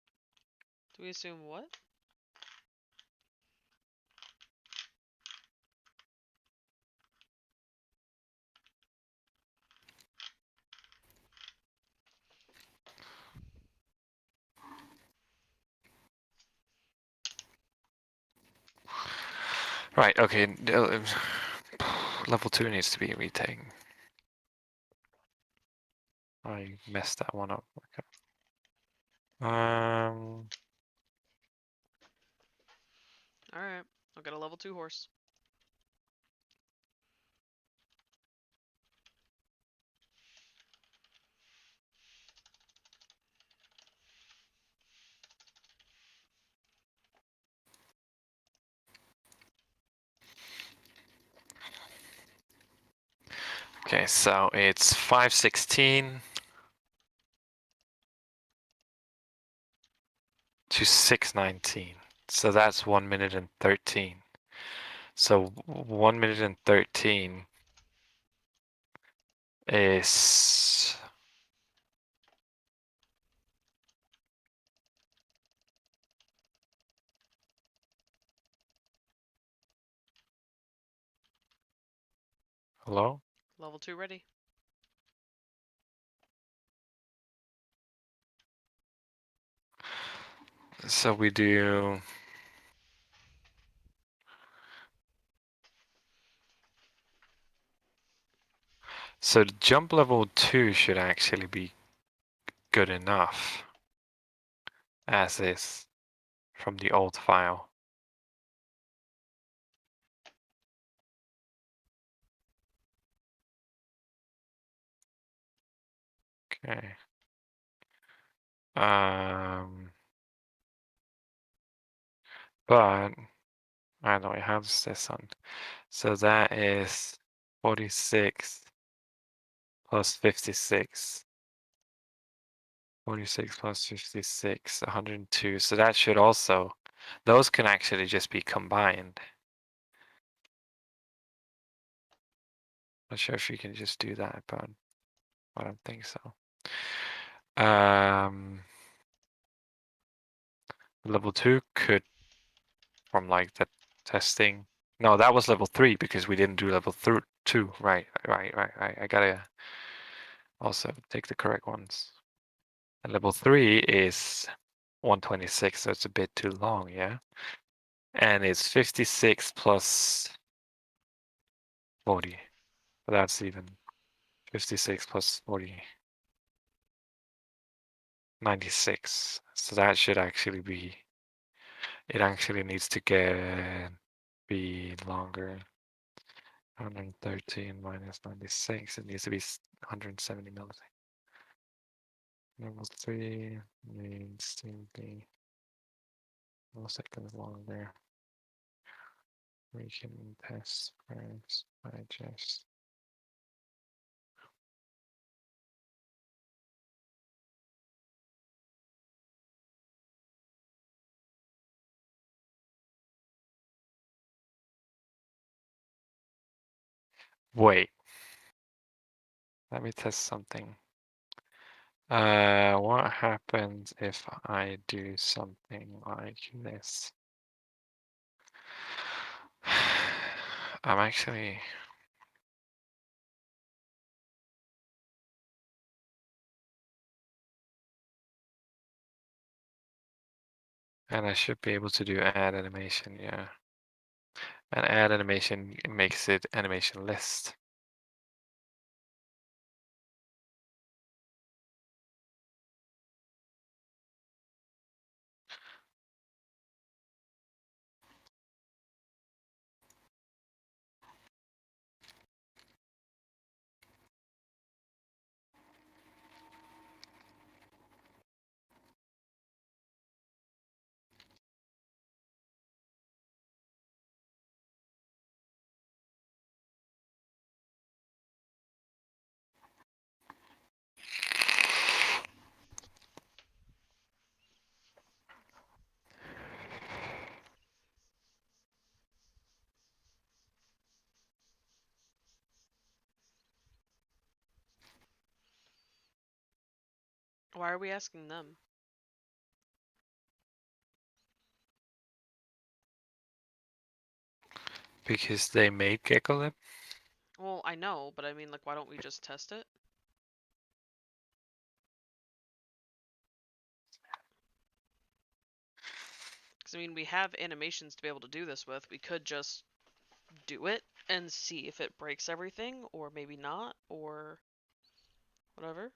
Do we assume what? Right, okay. Level 2 needs to be retaken. I messed that one up. Okay. Alright, I'll get a level 2 horse. Okay, so it's 5:16 to 6:19. So that's 1 minute and 13. So 1 minute and 13 is hello? Level 2 ready. So we do so the jump level 2 should actually be good enough as is from the old file. Okay. But I know it has this on. So that is 46 plus 56. 46 plus 56, 102. So that should also, those can actually just be combined. Not sure if you can just do that, but I don't think so. Level 2 could, from like the testing. No, that was level 3 because we didn't do level 2. Right. I gotta also take the correct ones. And level 3 is 126, so it's a bit too long, yeah? And it's 56 plus 40. But that's even 56 plus 40. 96. So that should actually be, it actually needs to be longer. 113 minus 96, it needs to be 170 milliseconds. Level 3 needs to be milliseconds longer. We can test first by just wait. Let me test something. What happens if I do something like this? I'm actually And I should be able to do add animation, yeah. And add animation makes it animation list. Why are we asking them? Because they made Geckolib. Well, I know, but I mean, like, why don't we just test it? Because, I mean, we have animations to be able to do this with. We could just do it and see if it breaks everything, or maybe not, or whatever.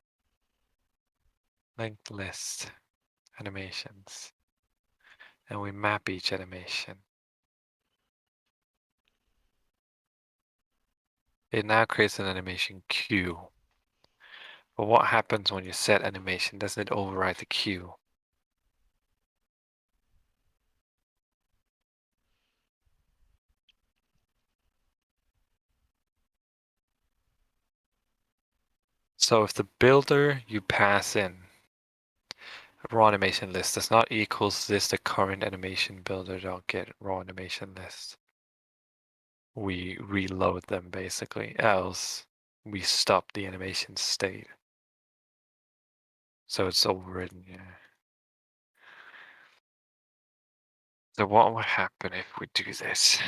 Linked list animations. And we map each animation. It now creates an animation queue. But what happens when you set animation? Doesn't it override the queue? So if the builder you pass in raw animation list does not equals this the current animation builder, don't get raw animation list. We reload them basically, else we stop the animation state. So it's overridden, yeah. So what would happen if we do this?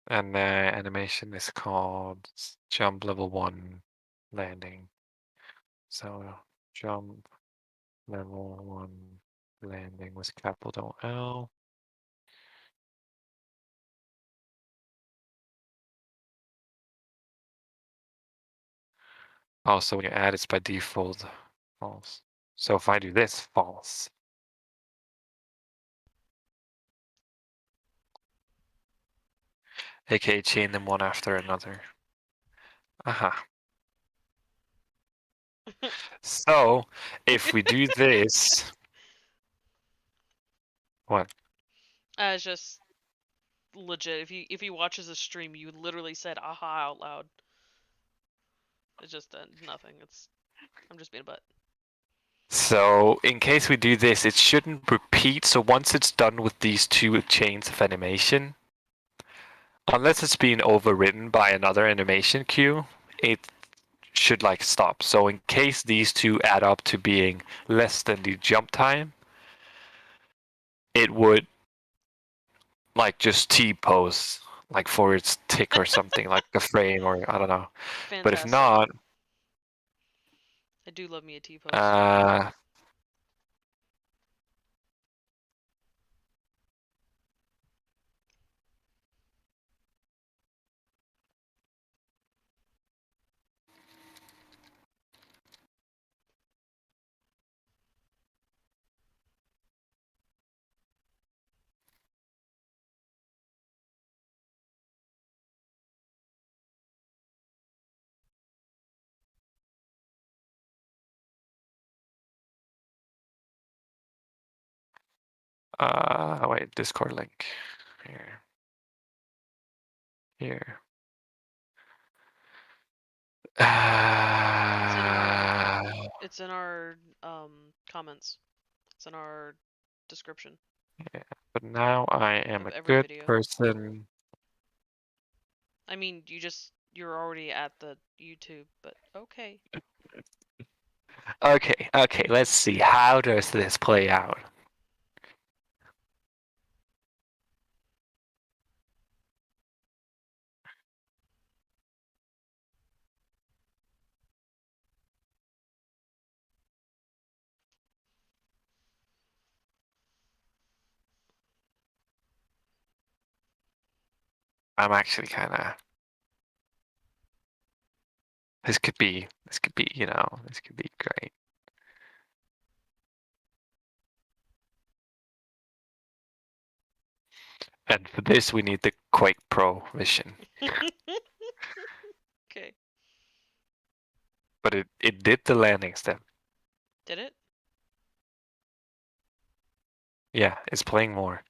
And the animation is called jump level 1 landing. So jump level 1 landing with capital L. Also, when you add, it's by default false. So if I do this, false. AKA chain them one after another. Aha. So if we do this, what? It's just legit. If he watches a stream, you literally said "aha" out loud. It's just nothing. I'm just being a butt. So in case we do this, it shouldn't repeat. So once it's done with these two chains of animation, unless it's being overridden by another animation queue, it should like stop. So in case these two add up to being less than the jump time, it would like just T-pose like for its tick or something like the frame or I don't know. But if Fantastic. not, I do love me a T-pose. uh, wait, Discord link here. Here. It's in our comments. It's in our description Yeah, but now I am of a every good video. person. I mean, you're already at the YouTube, but okay. Okay, let's see. How does this play out? I'm actually kind of. This could be, this could be great. And for this, we need the Quake Pro vision. Okay. But it did the landing step. Did it? Yeah, it's playing more.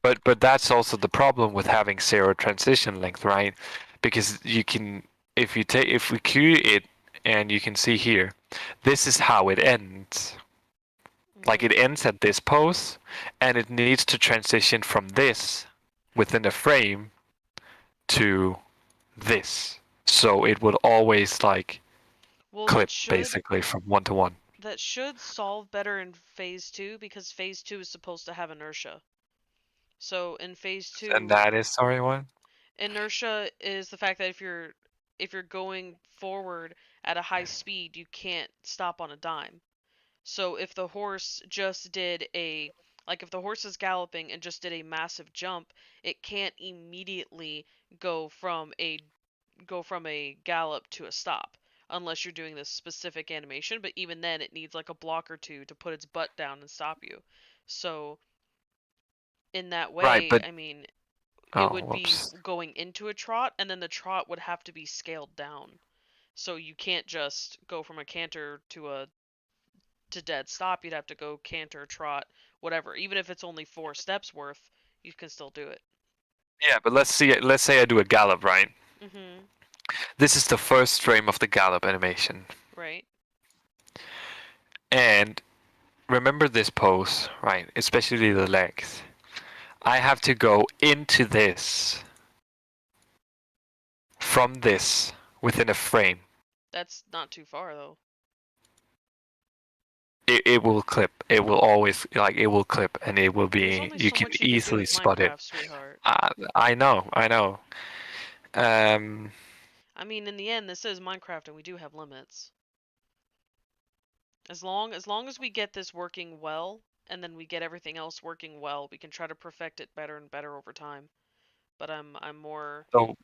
But that's also the problem with having zero transition length, right? Because you can, if we queue it, and you can see here, this is how it ends. Like it ends at this pose, and it needs to transition from this within a frame to this. So it would always like Well, clip basically from 1 to 1. that should solve better in phase 2 because phase 2 is supposed to have inertia. So in phase 2, And that is, sorry, what? inertia is the fact that if you're going forward at a high speed, you can't stop on a dime. So if the horse just did a if the horse is galloping and just did a massive jump, it can't immediately go from a gallop to a stop unless you're doing this specific animation, but even then it needs like a block or two to put its butt down and stop you. So in that Right, way, but I mean, it oh, would be whoops. going into a trot, and then the trot would have to be scaled down. So you can't just go from a canter to dead stop. You'd have to go canter, trot, whatever. Even if it's only 4 steps worth, you can still do it. Yeah, but let's say I do a gallop, right? Mhm. This is the first frame of the gallop animation. Right. And remember this pose, right? Especially the legs. I have to go into this from this within a frame. That's not too far though. It will clip. It will always it will clip, and it will There's be. only You so can much you can do easily with spot it. Minecraft, sweetheart. I know. I know. Um, I mean, in the end, this is Minecraft, and we do have limits. As long as we get this working well, and then we get everything else working well, we can try to perfect it better and better over time. But I'm more. so,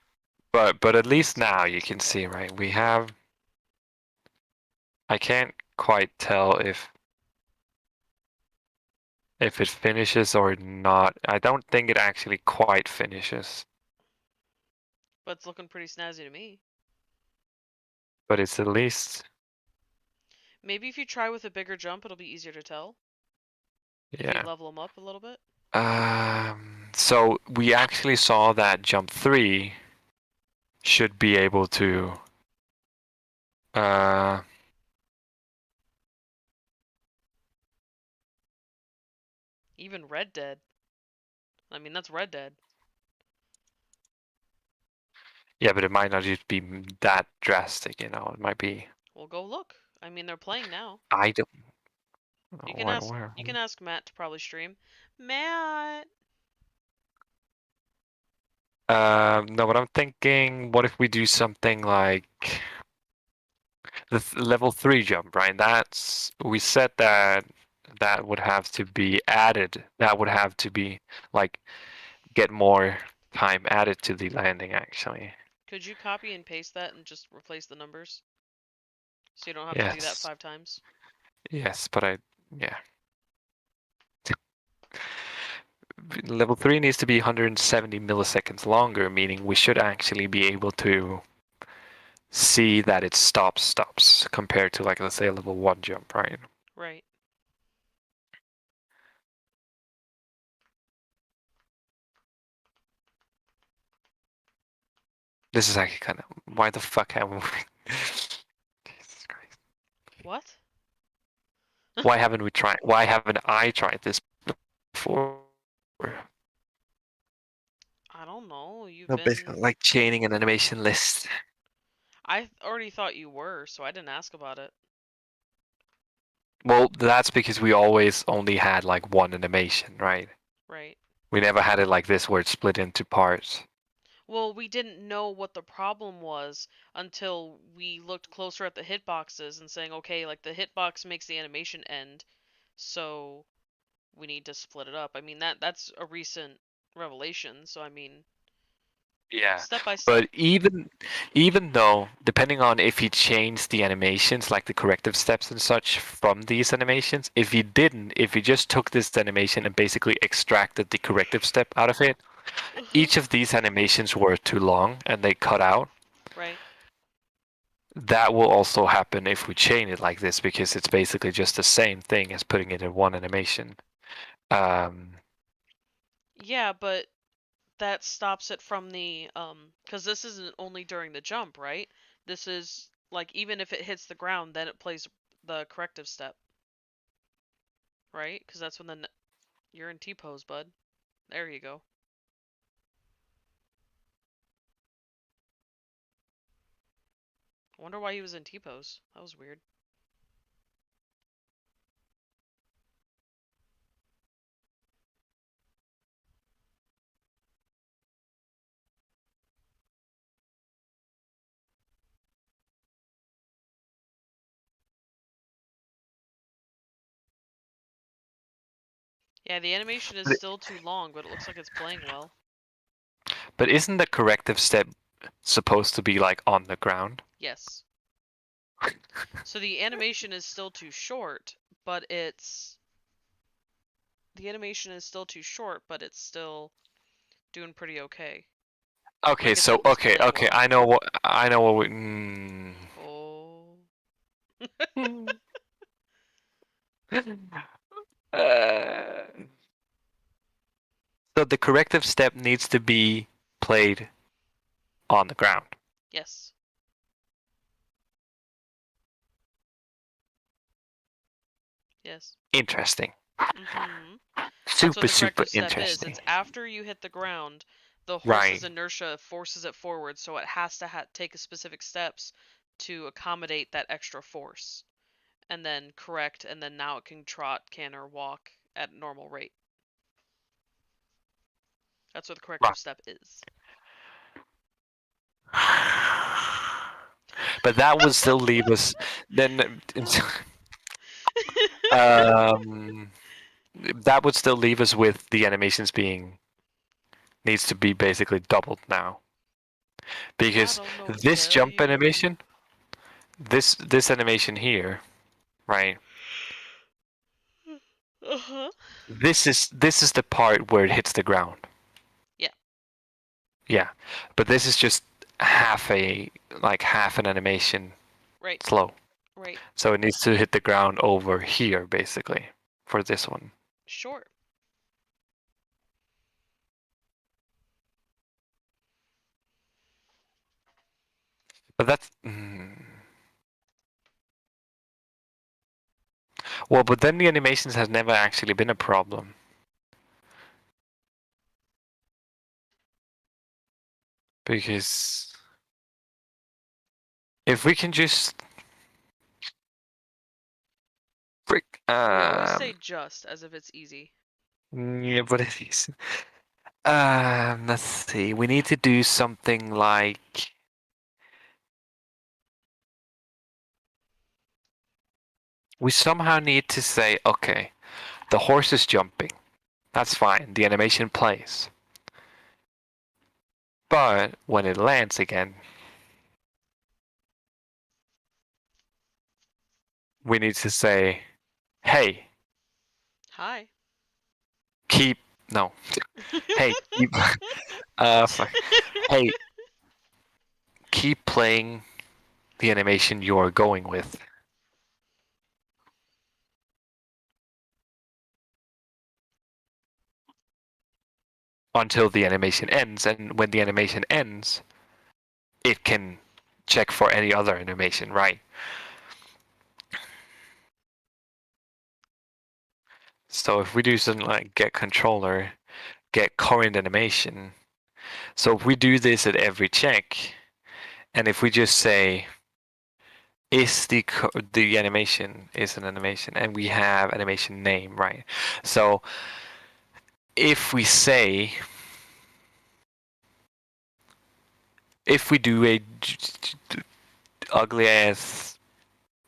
but at least now you can see, right? We have. I can't quite tell if it finishes or not. I don't think it actually quite finishes, But it's looking pretty snazzy to me. but it's at least. Maybe if you try with a bigger jump, it'll be easier to tell. If you Yeah. level them up a little bit. So we actually saw that jump 3 should be able to Even Red Dead. I mean, that's Red Dead. yeah, but it might not just be that drastic, It might be. Well, go look. I mean, they're playing now. I don't know You can ask Matt to probably stream. Matt. No, but I'm thinking, what if we do something like the level 3 jump, right? We said that would have to be added. That would have to be like get more time added to the landing, actually. Could you copy and paste that and just replace the numbers? So you don't have to do that Yes. 5 times? Yes, but yeah. Level 3 needs to be 170 milliseconds longer, meaning we should actually be able to see that it stops compared to, like, let's say a level 1 jump, right? Right. This is actually kind of, why the fuck haven't we? Jesus Christ. What? Why haven't I tried this before? I don't know. You've No, been. basically like chaining an animation list. I already thought you were, so I didn't ask about it. Well, that's because we always only had like one animation, right? Right. We never had it like this where it's split into parts. Well, we didn't know what the problem was until we looked closer at the hitboxes and saying, okay, like the hitbox makes the animation end, So we need to split it up. I mean that's a recent revelation, so I mean Yeah, step by but step. even though, depending on if he changed the animations, like the corrective steps and such from these animations, if he didn't, if he just took this animation and basically extracted the corrective step out of it, Uh-huh. each of these animations were too long and they cut out. Right. That will also happen if we chain it like this, because it's basically just the same thing as putting it in one animation. Yeah, but that stops it from the because this isn't only during the jump, right? This is like even if it hits the ground, then it plays the corrective step, right? Because that's when you're in T pose, bud. There you go. I wonder why he was in T pose. That was weird. Yeah, the animation is but, still too long, but it looks like it's playing well. but isn't the corrective step supposed to be like on the ground? Yes. So the animation is still too short, but it's still doing pretty okay. Okay, Like it so said, it's playing okay, well. I know what we. Oh. Uh, so the corrective step needs to be played on the ground. Yes. Yes. Interesting. Mm-hmm. That's what Super, the super corrective step is. interesting. It's after you hit the ground, the horse's Right. inertia forces it forward, so it has to take specific steps to accommodate that extra force, and then correct, and then now it can trot, canter, walk at normal rate. That's what the corrective Right. step is. But that would still leave us then. um, that would still leave us with the animations being needs to be basically doubled now, I because don't know what to this tell jump you. animation, this animation here, right? Uh-huh. This is the part where it hits the ground. Yeah. Yeah, but this is just half half an animation Right. slow. Right. So it needs to hit the ground over here basically for this one. Sure. But that's well, but then the animations has never actually been a problem. Because if we can just frick We always say just as if it's easy. yeah, but it is. Let's see. We need to do something like we somehow need to say, okay, the horse is jumping. That's fine. The animation plays. But when it lands again, we need to say, hey, Hi. keep no. Hey, keep fuck. Hey, keep playing the animation you're going with until the animation ends, and when the animation ends, it can check for any other animation, right? So if we do something like get controller, get current animation. So if we do this at every check, and if we just say is the animation is an animation, and we have animation name, right? So if we say if we do a ugly ass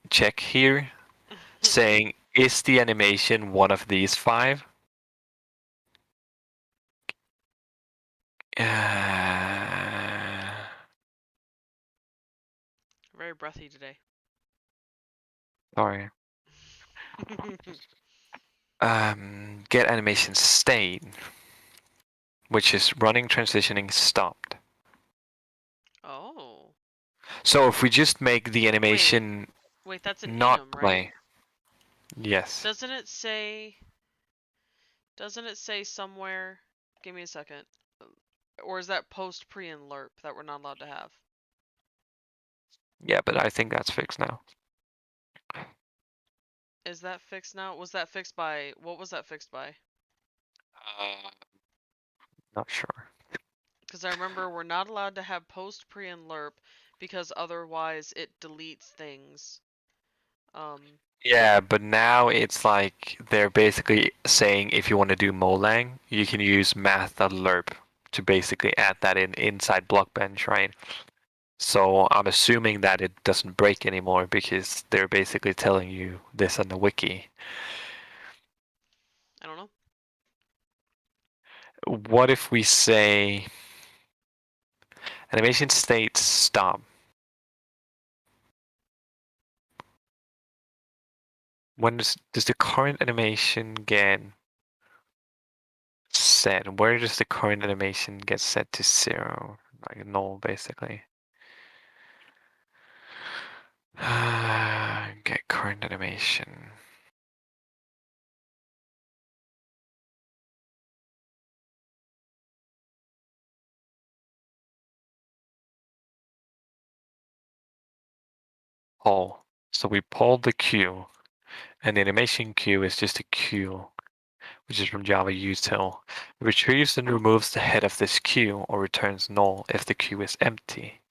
check here saying Is the animation one of these 5? Very breathy today. Sorry. Get animation state, which is running, transitioning, stopped. Oh. So if we just make the animation Wait, that's an not enum, play, right? yes. Doesn't it say somewhere? Give me a second. Or is that post, pre, and lerp that we're not allowed to have? Yeah, but I think that's fixed now. Is that fixed now? Was that fixed by, what was that fixed by? Not sure. Because I remember we're not allowed to have post, pre, and lerp because otherwise it deletes things. Yeah, but now it's like they're basically saying if you want to do Molang, you can use math.lerp to basically add that in inside Blockbench, right? So I'm assuming that it doesn't break anymore because they're basically telling you this on the wiki. I don't know. What if we say animation state stop? When does the current animation get set? Where does the current animation get set to 0? Like null, basically. Get current animation. Poll. So we pulled the queue, and the animation queue is just a queue, which is from Java util. It retrieves and removes the head of this queue or returns null if the queue is empty.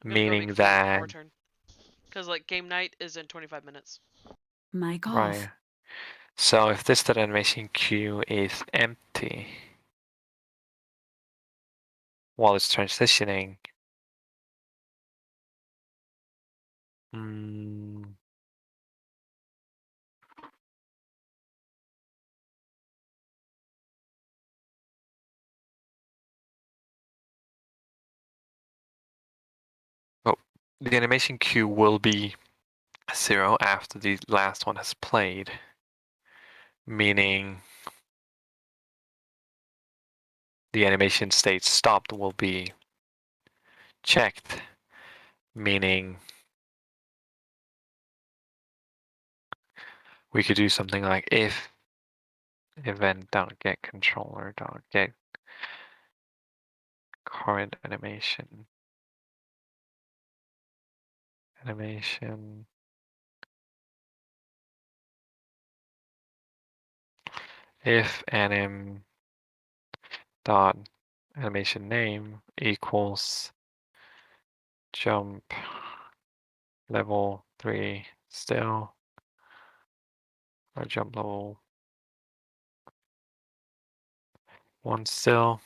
I'm gonna go Meaning make food. that Our turn. Because, like, game night is in 25 minutes. Mic off. right. So if this animation queue is empty while it's transitioning, oh, the animation queue will be 0 after the last one has played, meaning the animation state stopped will be checked, meaning we could do something like if event.get controller.get current animation if anim dot animation name equals jump level 3 still, or jump level 1 still.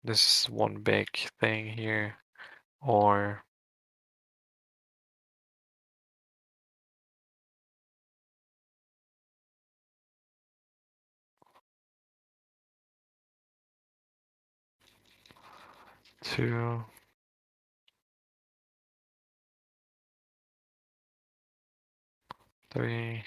This is one big thing here, or two, three.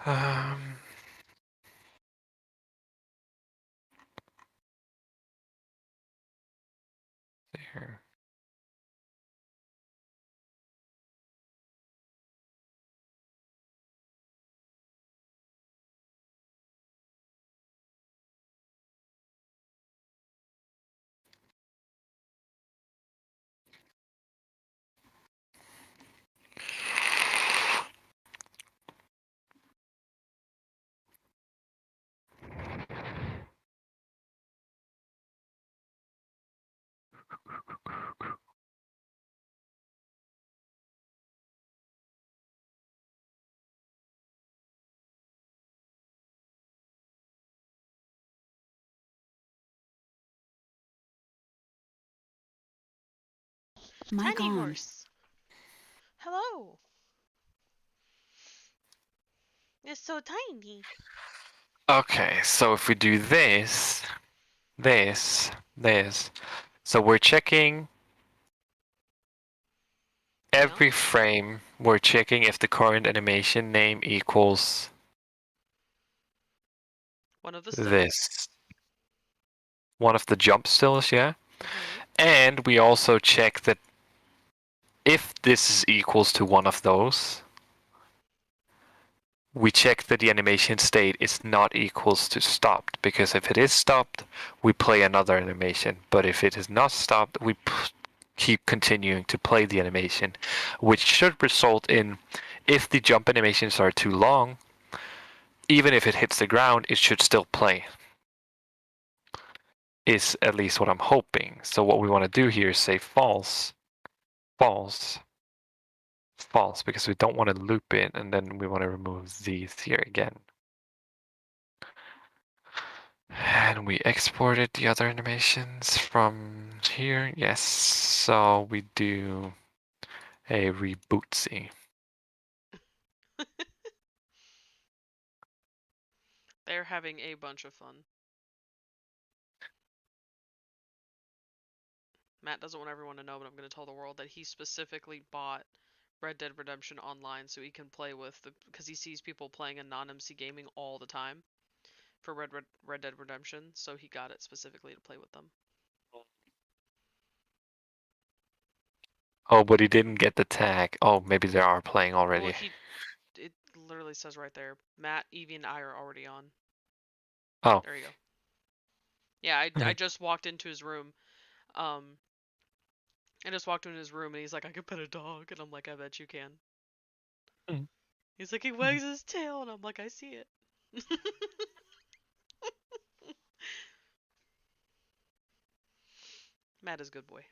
Um, there. Mic Tiny on. horse. Hello. It's so tiny. Okay, so if we do this, this, so we're checking every Yeah. frame. We're checking if the current animation name equals One of the stills. this. One of the jump stills, yeah? Mm-hmm. And we also check that if this is equals to one of those, we check that the animation state is not equals to stopped, because if it is stopped, we play another animation. But if it is not stopped, we keep continuing to play the animation, which should result in, if the jump animations are too long, even if it hits the ground, it should still play. Is at least what I'm hoping. So what we want to do here is say false, false, false, because we don't want to loop it, and then we want to remove these here again. And we exported the other animations from here. Yes, so we do a rebootsy. They're having a bunch of fun. Matt doesn't want everyone to know, but I'm going to tell the world that he specifically bought Red Dead Redemption Online so he can play with the, because he sees people playing in non-MC gaming all the time for Red Dead Redemption, so he got it specifically to play with them. Oh, but he didn't get the tag. Oh, maybe they are playing already. Well, it literally says right there, Matt, Evie, and I are already on. Oh. There you go. Yeah, I just walked into his room. I just walked into his room and he's like, I could pet a dog, and I'm like, I bet you can. Mm. He's like, he wags his tail, and I'm like, I see it. Matt is a good boy.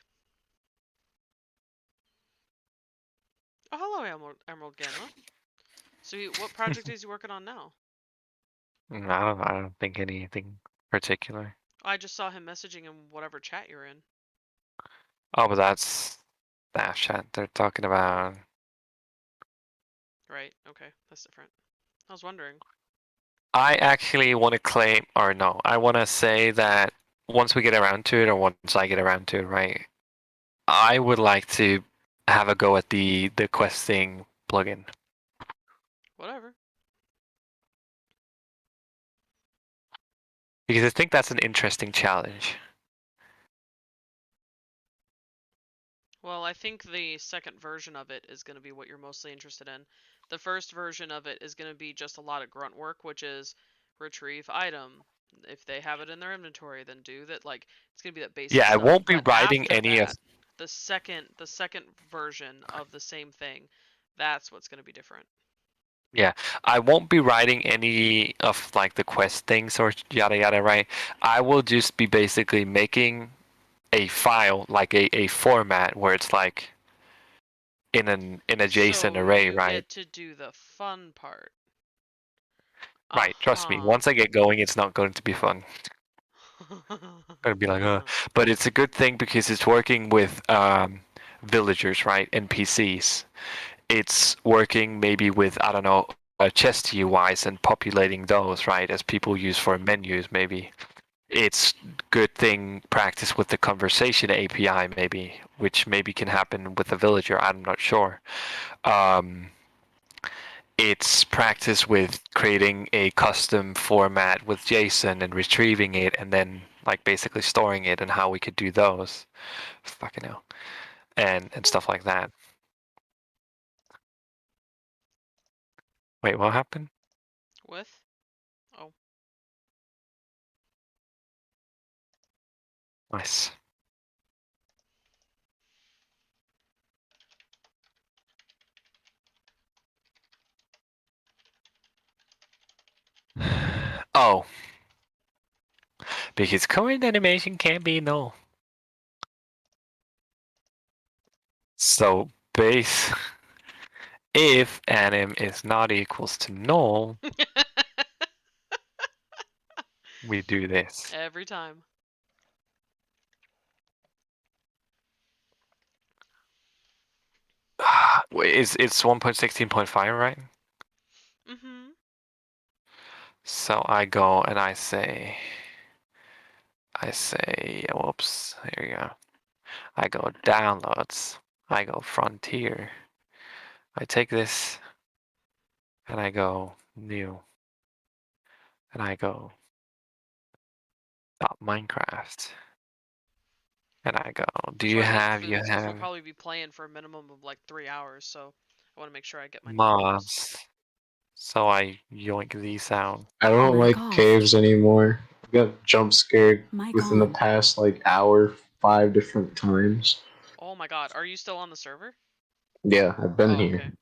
Oh, hello, Emerald Gamma. So, what project is he working on now? I don't think anything particular. I just saw him messaging in whatever chat you're in. Oh, but that's Snapchat. They're talking about. Right, okay, that's different. I was wondering. I actually want to claim, or no, I want to say that once we get around to it, or once I get around to it, right? I would like to have a go at the questing plugin. Whatever. Because I think that's an interesting challenge. Well, I think the second version of it is going to be what you're mostly interested in. The first version of it is going to be just a lot of grunt work, which is retrieve item. If they have it in their inventory, then do that. Like, it's going to be that basic Yeah, I stuff. won't be But writing after any of. that, the second version of the same thing, that's what's going to be different. Yeah, I won't be writing any of like the quest things or yada yada, right? I will just be basically making a file, like a format where it's like in an JSON So array, you right? get to do the fun part. Right, trust me. Uh-huh. Once I get going, it's not going to be fun. Gonna be like, but it's a good thing because it's working with villagers, right? NPCs. It's working maybe with, I don't know, chest UIs and populating those, right? As people use for menus, maybe. It's good thing practice with the conversation API, maybe, which maybe can happen with a villager. I'm not sure. it's practice with creating a custom format with JSON and retrieving it and then like basically storing it and how we could do those. Fucking hell. And stuff like that. Wait, what happened? With? Oh. Nice. Oh. Because current animation can't be null. So base if anim is not equals to null, we do this. Every time. Wait, it's 1.16.5, right? Mm-hmm. So I go and I say, whoops, here we go. I go downloads. I go frontier. I take this and I go new. And I go .minecraft. And I go, do That's you right, have, because we'll probably be playing for a minimum of like 3 hours, so I want to make sure I get my numbers. mods? So I yoink these out. I don't Mic like off. caves anymore. I got jump scared Mic within the on. past like hour 5 different times. Oh my god, are you still on the server? Yeah, I've been Oh, here. okay.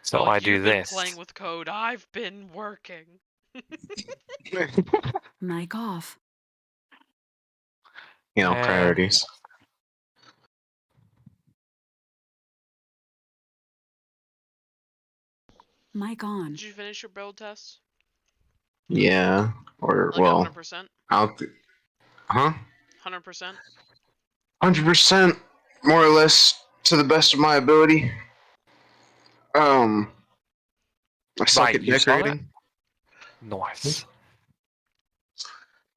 So Like, I do you've been this. playing with code, I've been working. Mic off. You know, And priorities. Mic on. Did you finish your build test? Yeah, or Like well, 100%? huh? 100%? 100%, more or less, to the best of my ability. I suck right, at you saw that? decorating. Nice.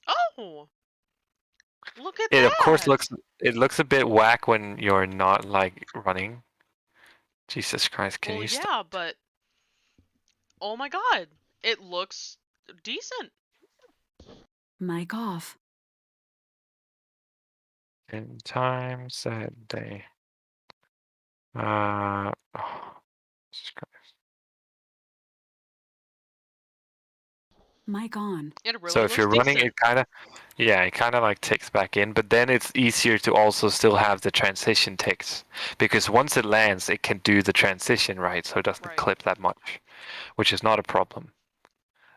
Oh! Look at It that! of course looks a bit whack when you're not like running. Jesus Christ, can Well, you yeah, stop? but... Oh my god! It looks decent. Mic off. In times that day. Oh, Jesus Christ. Mic on. It really So if looks you're running, decent. it kind of like ticks back in, but then it's easier to also still have the transition ticks because once it lands, it can do the transition right, so it doesn't Right. clip that much, which is not a problem.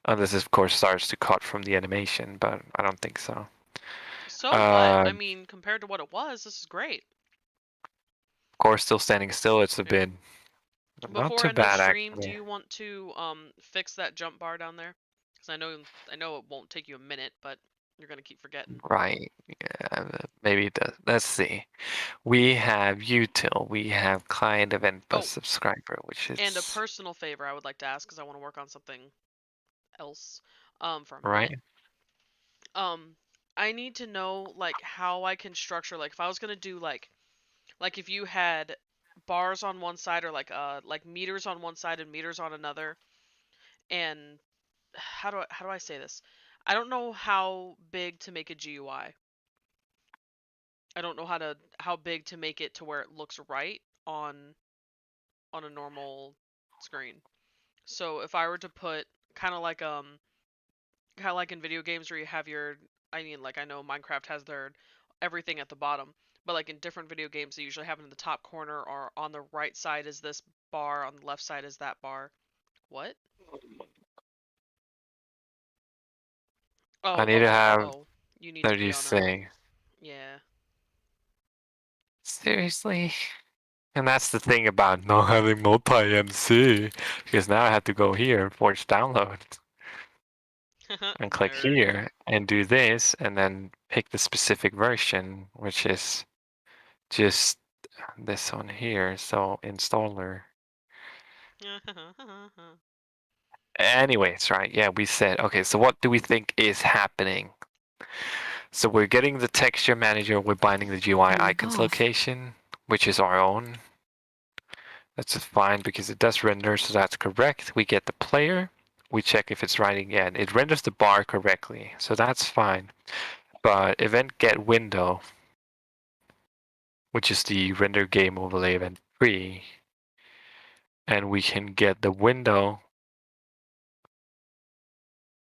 Unless it, of course, starts to cut from the animation, but I don't think so. So what? I mean, compared to what it was, this is great. Of course, still standing still, it's a bit not Before too end of bad stream, do actually. you want to fix that jump bar down there? Because I know it won't take you a minute, but you're gonna keep forgetting. Right. Yeah, maybe it does. Let's see. We have util. We have client event bus Oh. subscriber, which is And a personal favor I would like to ask, because I want to work on something else for a right. minute. I need to know like how I can structure, like if I was gonna do like if you had bars on one side or like meters on one side and meters on another, and how do I say this? I don't know how big to make a GUI. I don't know how big to make it to where it looks right on a normal screen. So if I were to put kind of like in video games where you have your, I mean, like I know Minecraft has their everything at the bottom, but like in different video games they usually have it in the top corner, or on the right side is this bar, on the left side is that bar. What? I need to have You need to be on a, 36. yeah. Seriously? And that's the thing about not having multi-MC, because now I have to go here and force download and click Nerd. here and do this and then pick the specific version, which is just this one here. So installer. Anyways, right, yeah, we said, okay, so what do we think is happening? So we're getting the texture manager, we're binding the GUI Mic icons off. location, which is our own. That's fine because it does render, so that's correct. We get the player. We check if it's right again. It renders the bar correctly, so that's fine. But event get window, which is the render game overlay event 3, and we can get the window,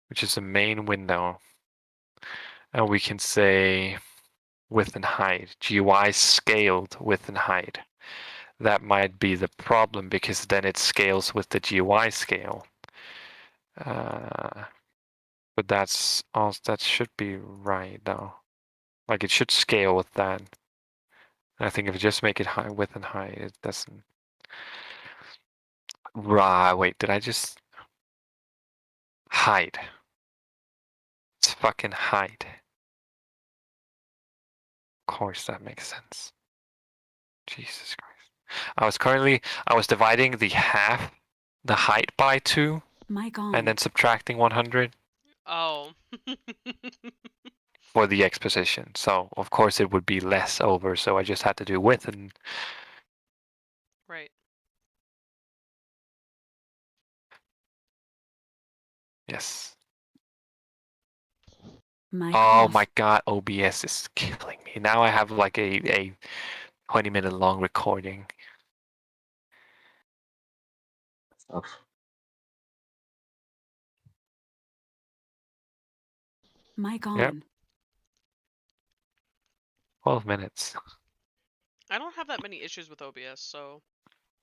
which is the main window, and we can say width and height, GUI scaled width and height. That might be the problem because then it scales with the GUI scale. But that's also, that should be right though. Like it should scale with that. And I think if you just make it high width and height, it doesn't. Right, wait, did I just hide? It's fucking hide. Of course that makes sense. Jesus Christ. I was dividing the height by 2 Mic on. and then subtracting 100 Oh. for the exposition. So of course it would be less over, so I just had to do width and Right. yes. Mic Oh off. my god, OBS is killing me. Now I have like a 20-minute long recording. Stuff. Mic on. Yep. 12 minutes. I don't have that many issues with OBS, so.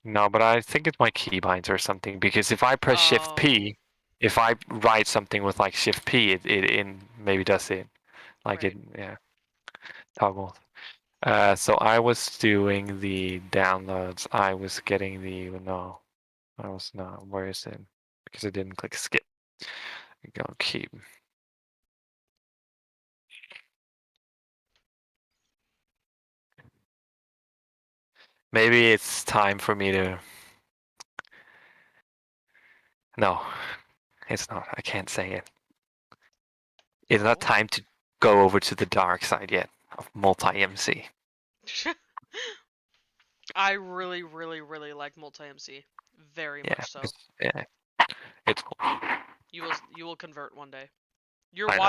No, but I think it's my keybinds or something because if I press Shift P, if I write something with like Shift P, it maybe does it. Like Right. it, yeah. Toggle. So I was doing the downloads. I was getting the no. I was not. Where is it? Because I didn't click skip. Go keep. Maybe it's time for me to. No, it's not. I can't say it. It's not Oh. time to go over to the dark side yet of multi-MC. I really, really, really like multi-MC. Very Yeah, much so. it's cool. You will convert one day. You're I know.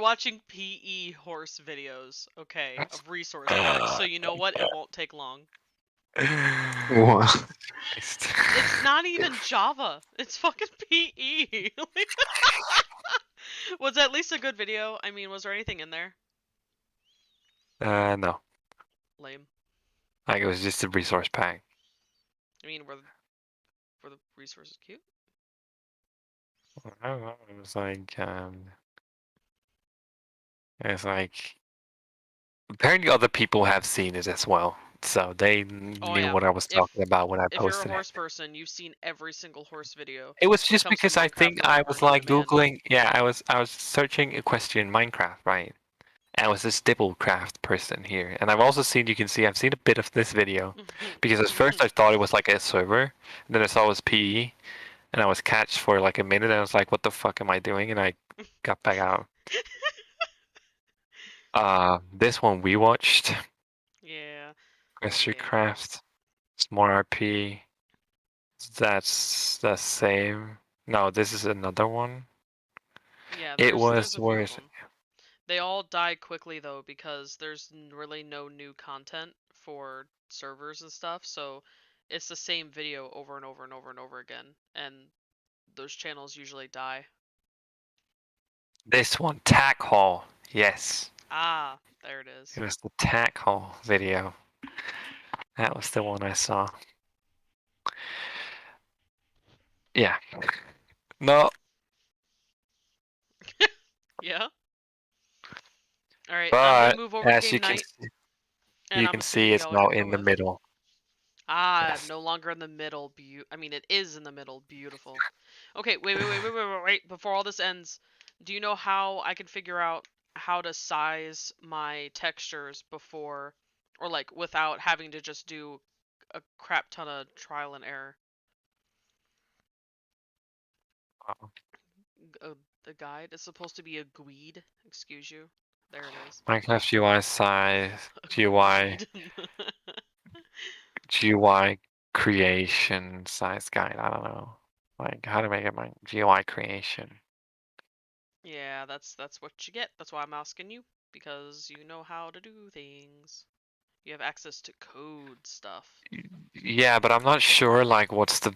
watching PE horse videos, okay, of resource packs. So you know what? It won't take long. What? It's not even Java. It's fucking PE. Was at least a good video? I mean, was there anything in there? No. Lame. Like it was just a resource pack. I mean, were the resources cute? I don't know. It's like apparently other people have seen it as well, so they Oh, knew yeah. what I was talking about when I If you're a posted it. horse person, you've seen every single horse video. It was When it just comes to because I Minecraft think Builder I was version like demand. Googling. Yeah, I was searching Equestrian Minecraft, right? And I was this Dibblecraft person here, and I've also seen. You can see I've seen a bit of this video because at first I thought it was like a server, and then I saw it was PE, and I was catched for like a minute, and I was like, "What the fuck am I doing?" And I got back out. This one we watched, Yeah. Equestrian Yeah. Craft. It's more RP. That's the same. No, this is another one. Yeah, It was there's a few where of is it? them. They all die quickly though because there's really no new content for servers and stuff, so it's the same video over and over and over and over again, and those channels usually die. This one, Tack Hall. Yes, Ah, there it is. it was the Tack Hall video. That was the one I saw. Yeah. No. Yeah. All right, I'm But gonna move over to as game you can night, see, and I'm see assuming it's y'all are now over in the with. middle. Ah, Yes. no longer in the middle. I mean, it is in the middle. Beautiful. Okay, wait. Before all this ends, do you know how I can figure out how to size my textures before, or like without having to just do a crap ton of trial and error? The guide is supposed to be a GUID. Excuse you. There it is. Minecraft UI size, A GUI, GUID. GUI creation size guide. I don't know. Like how to make it my GUI creation. Yeah, that's what you get. That's why I'm asking you, because you know how to do things. You have access to code stuff. Yeah, but I'm not sure like what's the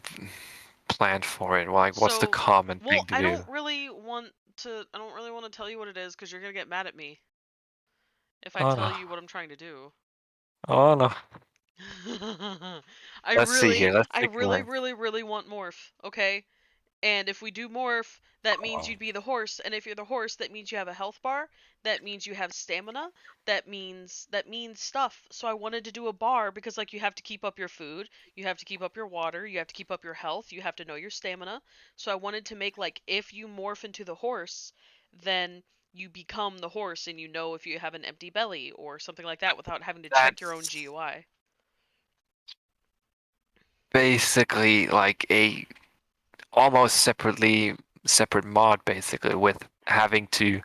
plan for it. Like what's the So, common well, thing to I do? don't really want to tell you what it is because you're gonna get mad at me if I Oh tell no. you what I'm trying to do. Oh no. I Let's see really, here. Let's I take a really, look. really, really want morph. Okay. And if we do morph, that means Oh. you'd be the horse. And if you're the horse, that means you have a health bar. That means you have stamina. That means stuff. So I wanted to do a bar because like you have to keep up your food, you have to keep up your water, you have to keep up your health, you have to know your stamina. So I wanted to make like if you morph into the horse, then you become the horse and you know if you have an empty belly or something like that without having to check your own That's GUI. basically like a almost separate mod basically with having to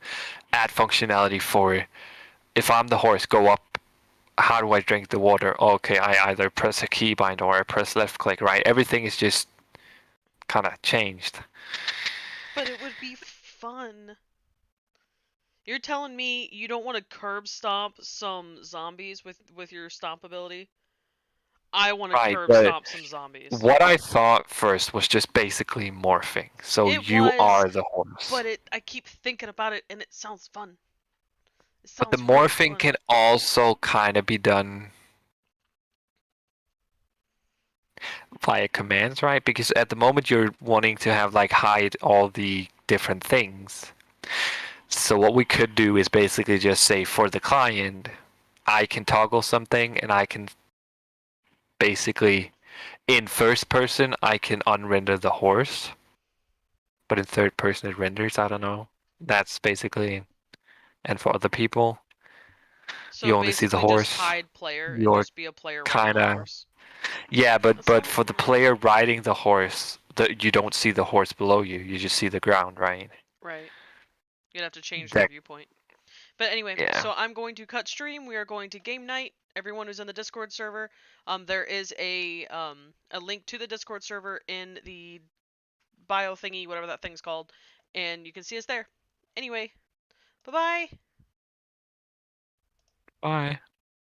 add functionality for if I'm the horse, go up. How do I drink the water? Okay, I either press a keybind or I press left click, right? Everything is just kind of changed. But it would be fun. You're telling me you don't want to curb stomp some zombies with your stomp ability? I want to Right, curb but stomp some zombies. what I thought first was just basically morphing. So It you was, are the horse. but I keep thinking about it and it sounds fun. It But the sounds really morphing fun. can also kind of be done via commands, right? Because at the moment you're wanting to have like hide all the different things. So what we could do is basically just say for the client, I can toggle something and I can basically in first person I can unrender the horse, but in third person it renders. I don't know. That's basically and for other people So you only see the basically just horse. hide player and You're just be a player riding kind a of horse. yeah, That but sounds for the fun. player riding the horse, you don't see the horse below you. You just see the ground, right? Right. You'd have to change their That viewpoint. But anyway, yeah. so I'm going to cut stream. We are going to game night. Everyone who's in the Discord server, there is a link to the Discord server in the bio thingy, whatever that thing's called, and you can see us there. Anyway, bye bye. Bye.